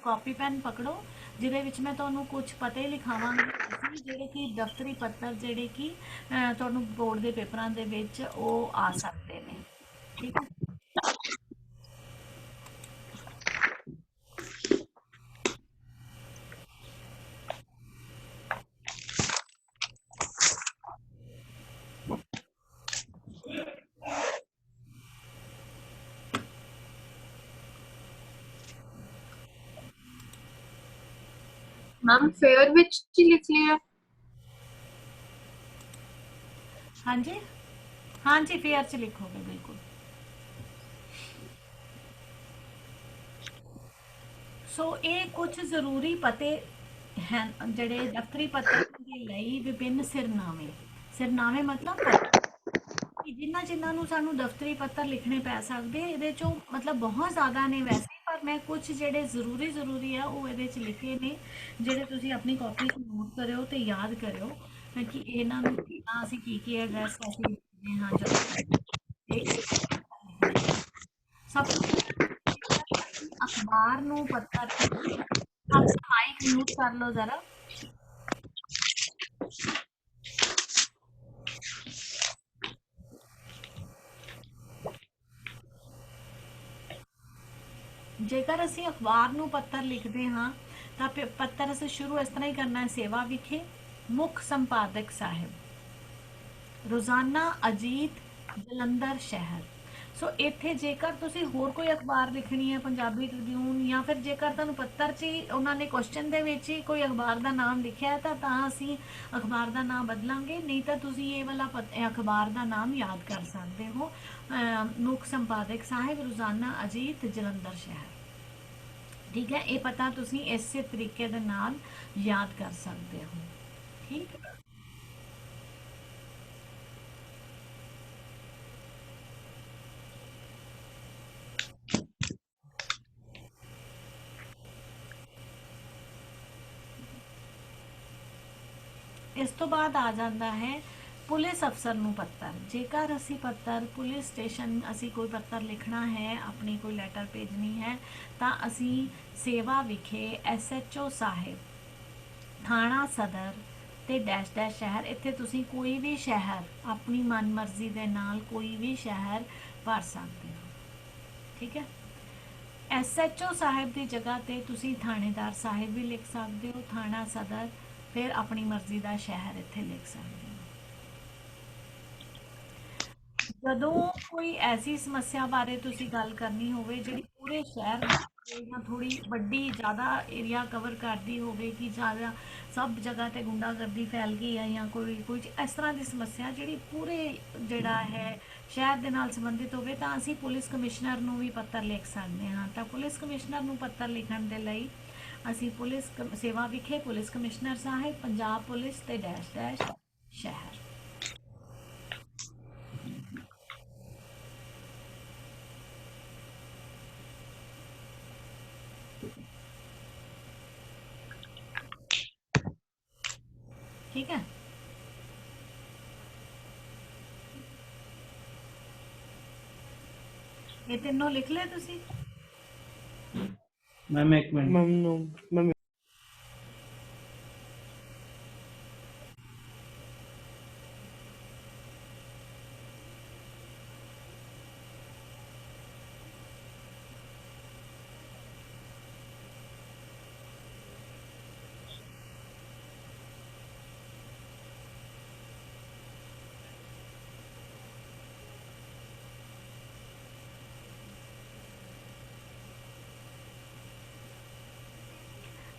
ਕਾਪੀ ਪੈਨ ਪਕੜੋ, ਜਿਹਦੇ ਵਿੱਚ ਮੈਂ ਤੁਹਾਨੂੰ ਕੁਝ ਪਤੇ ਲਿਖਾਵਾਂਗੀ ਅਸੀਂ, ਜਿਹੜੇ ਕਿ ਦਫ਼ਤਰੀ ਪੱਤਰ ਜਿਹੜੇ ਕਿ ਤੁਹਾਨੂੰ ਬੋਰਡ ਦੇ ਪੇਪਰਾਂ ਦੇ ਵਿੱਚ ਉਹ ਆ ਸਕਦੇ ਨੇ। ਠੀਕ ਹੈ। मैम फेयर विच ही लिख लिया। हाँ जी, हाँ जी, फेयर च लिखोगे बिल्कुल। सो ये कुछ जरूरी पते हैं जड़े दफ्तरी पत्र के लिए विभिन्न सिरनामे। सिरनामे मतलब पते कि जिन्ना जिन्ना नू सानू दफ्तरी पत्र लिखने पै सकते, ये चो मतलब बहुत ज़्यादा ने वैसे, पर मैं कुछ जेडे जरूरी है वो ये लिखे ने, जेडे तुसी अपनी कॉपी च नोट करो तो याद करो कि इन्हों असी की एड्रैस कैसे लिखते हाँ जब लिखने। सब तो अखबार नू पत्तर अपना माइक म्यूट कर लो जरा। जेकर असी अखबार नू पत्तर लिखते हाँ तो पत्तर असी शुरू इस तरह ही करना है, सेवा विखे मुख संपादक साहिब, रोजाना अजीत जलंधर शहर। सो इत्थे जेकर तुसी होर कोई अखबार लिखनी है, पंजाबी ट्रिब्यून, या फिर जेकर तुहानू पत्तर च ही उन्होंने क्वेश्चन दे विच ही कोई अखबार का नाम लिखा है तो असी अखबार का नाम बदलांगे, नहीं तो तुसी ये वाला अखबार का नाम याद कर सकते हो, मुख संपादक साहिब रोजाना अजीत जलंधर शहर। ठीक है। ये पता तुसी इस तरीके दे नाल याद कर सकते हो। ठीक। इस तो बाद आ जाता है पुलिस अफसर नू पत्तर। जेकर असी पत्तर पुलिस स्टेशन असी कोई पत्तर लिखना है, अपनी कोई लैटर भेजनी है, तो असी सेवा विखे SHO साहिब थाना सदर ते डैश डैश शहर। इत्थे तुसी कोई भी शहर अपनी मन मर्जी दे नाल कोई भी शहर भर सकते हो। ठीक है। SHO साहिब की जगह ते तुसी थानेदार साहिब भी लिख सकते हो, थाना सदर, फिर अपनी मर्जी का शहर इत्थे लिख सकते हो। जदों कोई ऐसी समस्या बारे तुसी गल करनी होवे जिहड़ी पूरे शहर या थोड़ी वड्डी ज़्यादा एरिया कवर करती होवे कि ज़्यादा सब जगह ते गुंडागर्दी फैल गई है, या कोई इस तरह की समस्या जिहड़ी पूरे जिहड़ा है शहर दे नाल संबंधित होवे, तां असीं पुलिस कमिश्नर नूं भी पत्र लिख सकते हाँ। तो पुलिस कमिश्नर नूं पत्र लिखण दे लई असीं सेवा विखे पुलिस कमिश्नर साहिब पंजाब पुलिस ते डैश डैश शहर। ठीक है। ये तीनों लिख ले तुसी। मैम एक मिनट। मैम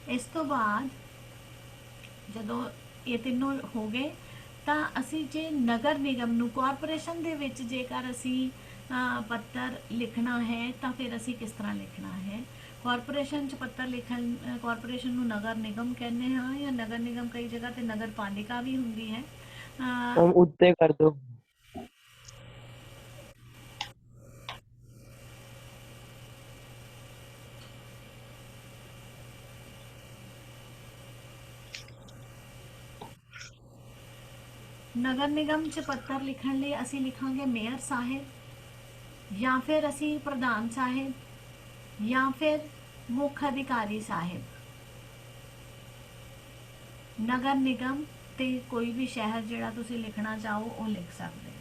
ਇਸ ਤੋਂ ਬਾਅਦ ਜਦੋਂ ਇਹ ਤਿੰਨੋਂ ਹੋ ਗਏ ਤਾਂ ਅਸੀਂ ਜੇ ਨਗਰ ਨਿਗਮ ਨੂੰ ਕਾਰਪੋਰੇਸ਼ਨ ਦੇ ਵਿੱਚ ਜੇਕਰ ਅਸੀਂ ਪੱਤਰ ਲਿਖਣਾ ਹੈ ਤਾਂ ਫਿਰ ਅਸੀਂ ਕਿਸ ਤਰ੍ਹਾਂ ਲਿਖਣਾ ਹੈ। ਕਾਰਪੋਰੇਸ਼ਨ 'ਚ ਪੱਤਰ ਲਿਖਣ, ਕਾਰਪੋਰੇਸ਼ਨ ਨੂੰ ਨਗਰ ਨਿਗਮ ਕਹਿੰਦੇ ਹਾਂ, ਜਾਂ ਨਗਰ ਨਿਗਮ ਕਈ ਜਗ੍ਹਾ ਤੇ ਨਗਰ ਪਾਲਿਕਾ ਵੀ ਹੁੰਦੀ ਹੈ। हम उत्ते कर दो। ਨਗਰ ਨਿਗਮ 'ਚ ਪੱਤਰ ਲਿਖਣ ਲਈ ਅਸੀਂ ਲਿਖਾਂਗੇ ਮੇਅਰ ਸਾਹਿਬ, ਜਾਂ ਫਿਰ ਅਸੀਂ ਪ੍ਰਧਾਨ ਸਾਹਿਬ, ਜਾਂ ਫਿਰ ਮੁੱਖ ਅਧਿਕਾਰੀ ਸਾਹਿਬ। ਨਗਰ ਨਿਗਮ ਤੇ ਕੋਈ ਵੀ ਸ਼ਹਿਰ ਜਿਹੜਾ ਤੁਸੀਂ ਲਿਖਣਾ ਚਾਹੋ ਉਹ ਲਿਖ ਸਕਦੇ ਹੋ।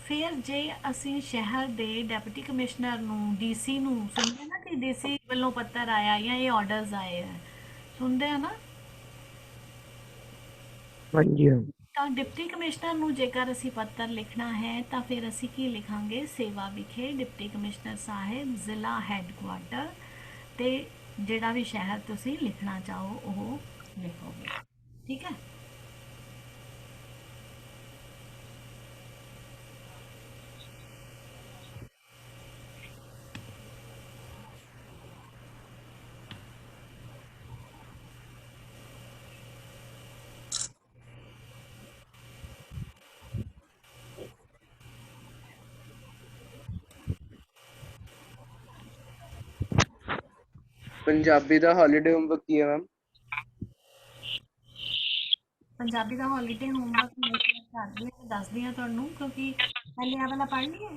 ਫਿਰ ਜੇ ਅਸੀਂ ਸ਼ਹਿਰ ਦੇ ਡਿਪਟੀ ਕਮਿਸ਼ਨਰ ਨੂੰ, ਡੀਸੀ ਨੂੰ ਸੁਣਦੇ ਨਾ ਕਿ ਡੀਸੀ ਵੱਲੋਂ ਪੱਤਰ ਆਇਆ ਜਾਂ ਇਹ ਆਰਡਰਸ ਆਏ ਆ, ਸੁਣਦੇ ਆ ਨਾ, हाँ जी हाँ। ਤਾਂ ਡਿਪਟੀ ਕਮਿਸ਼ਨਰ ਨੂੰ ਜੇਕਰ ਅਸੀਂ ਪੱਤਰ ਲਿਖਣਾ ਹੈ ਤਾਂ ਫਿਰ ਅਸੀਂ ਕੀ ਲਿਖਾਂਗੇ? ਸੇਵਾ ਵਿਖੇ ਡਿਪਟੀ ਕਮਿਸ਼ਨਰ ਸਾਹਿਬ, ਜ਼ਿਲ੍ਹਾ ਹੈੱਡਕੁਆਟਰ, ਤੇ ਜਿਹੜਾ ਵੀ ਸ਼ਹਿਰ ਤੁਸੀਂ ਲਿਖਣਾ ਚਾਹੋ ਉਹ ਲਿਖੋਗੇ। ਠੀਕ ਹੈ। ਪੰਜਾਬੀ ਦਾ ਹੌਲੀਡੇ ਹੋਮਵਰਕ ਕੀ ਹੈ ਮੈਮ? ਪੰਜਾਬੀ ਦਾ ਹੌਲੀਡੇ ਹੋਮਵਰਕ ਮੈਂ ਕਰਦੀ ਹਾਂ, ਦੱਸਦੀ ਹਾਂ ਤੁਹਾਨੂੰ, ਕਿਉਂਕਿ ਪਹਿਲੇ ਆਹ ਵਾਲਾ ਪੜ੍ਹ ਲਈਏ।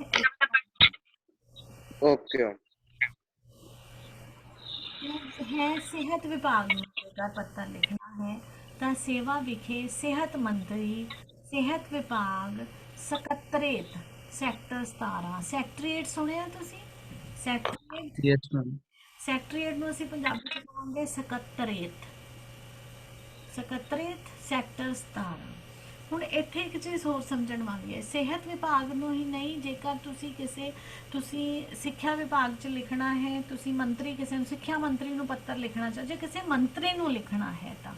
ਓਕੇ ਹੈ ਸਿਹਤ ਵਿਭਾਗ ਨੂੰ ਜੇਕਰ ਪੱਤਰ ਲਿਖਣਾ ਹੈ ਤਾਂ ਸੇਵਾ ਵਿਖੇ ਸਿਹਤ ਮੰਤਰੀ, ਸਿਹਤ ਵਿਭਾਗ, ਸਕੱਤਰੇਤ, ਸੈਕਟਰ 17। ਸੈਕਟਰੀਏਟ ਸੁਣਿਆ ਤੁਸੀਂ? Secretariat, Yes, ma'am. ਸੈਕਟਰੀਏਟ ਨੂੰ ਅਸੀਂ ਪੰਜਾਬੀ ਚ ਕਹਾਂਗੇ ਸਕੱਤਰੇਤ। ਸਕੱਤਰੇਤ, ਸੈਕਟਰ 17। ਹੁਣ ਇੱਥੇ ਇੱਕ ਚੀਜ਼ ਹੋਰ ਸਮਝਣ ਵਾਲੀ ਹੈ, ਸਿਹਤ ਵਿਭਾਗ ਨੂੰ ਹੀ ਨਹੀਂ, ਜੇਕਰ ਤੁਸੀਂ ਸਿੱਖਿਆ ਵਿਭਾਗ 'ਚ ਲਿਖਣਾ ਹੈ, ਤੁਸੀਂ ਮੰਤਰੀ, ਕਿਸੇ ਨੂੰ ਸਿੱਖਿਆ ਮੰਤਰੀ ਨੂੰ ਪੱਤਰ ਲਿਖਣਾ ਚਾਹੋ, ਜੇ ਕਿਸੇ ਮੰਤਰੀ ਨੂੰ ਲਿਖਣਾ ਹੈ ਤਾਂ,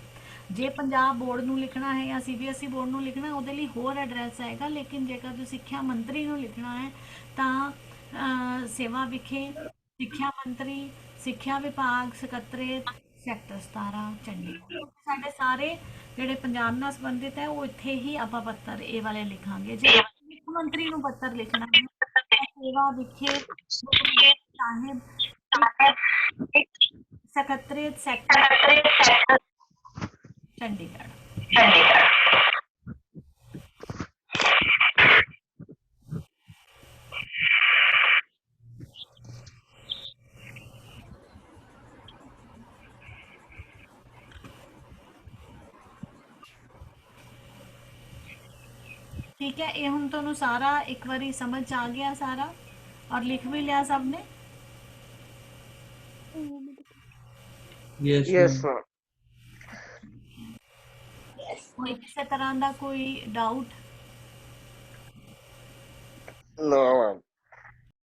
ਜੇ ਪੰਜਾਬ ਬੋਰਡ ਨੂੰ ਲਿਖਣਾ ਹੈ ਜਾਂ CBSE ਬੋਰਡ ਨੂੰ ਲਿਖਣਾ ਉਹਦੇ ਲਈ ਹੋਰ ਐਡਰੈਸ ਆਏਗਾ, ਲੇਕਿਨ ਜੇਕਰ ਤੁਸੀਂ ਸਿੱਖਿਆ ਮੰਤਰੀ ਨੂੰ ਲਿਖਣਾ ਹੈ ਤਾਂ ਸੇਵਾ ਵਿਖੇ ਸਿੱਖਿਆ ਮੰਤਰੀ, ਸਿੱਖਿਆ ਵਿਭਾਗ, ਸਕੱਤਰੇਤ, ਸੈਕਟਰ 17, ਚੰਡੀਗੜ੍ਹ। ਸਾਡੇ ਸਾਰੇ ਜਿਹੜੇ ਪੰਜਾਬ ਨਾਲ ਸੰਬੰਧਿਤ ਹੈ ਉਹ ਇੱਥੇ ਹੀ ਆਪਾਂ ਪੱਤਰ ਇਹ ਵਾਲੇ ਲਿਖਾਂਗੇ। ਜੇ ਮੁੱਖ ਮੰਤਰੀ ਨੂੰ ਪੱਤਰ ਲਿਖਣਾ ਹੈ ਤਾਂ ਸੇਵਾ ਵਿਖੇ ਸਾਹਿਬ, ਸਕੱਤਰੇਤ, ਸੈਕਟਰ, ਚੰਡੀਗੜ੍ਹ। ठीक है, ये हम ਤੁਹਾਨੂੰ ਸਾਰਾ ਇੱਕ ਵਾਰੀ ਸਮਝ ਆ ਗਿਆ ਸਾਰਾ, और लिख भी लिया सबने? Yes, yes ma'am. कोई किसी तरह का कोई डाउट? नो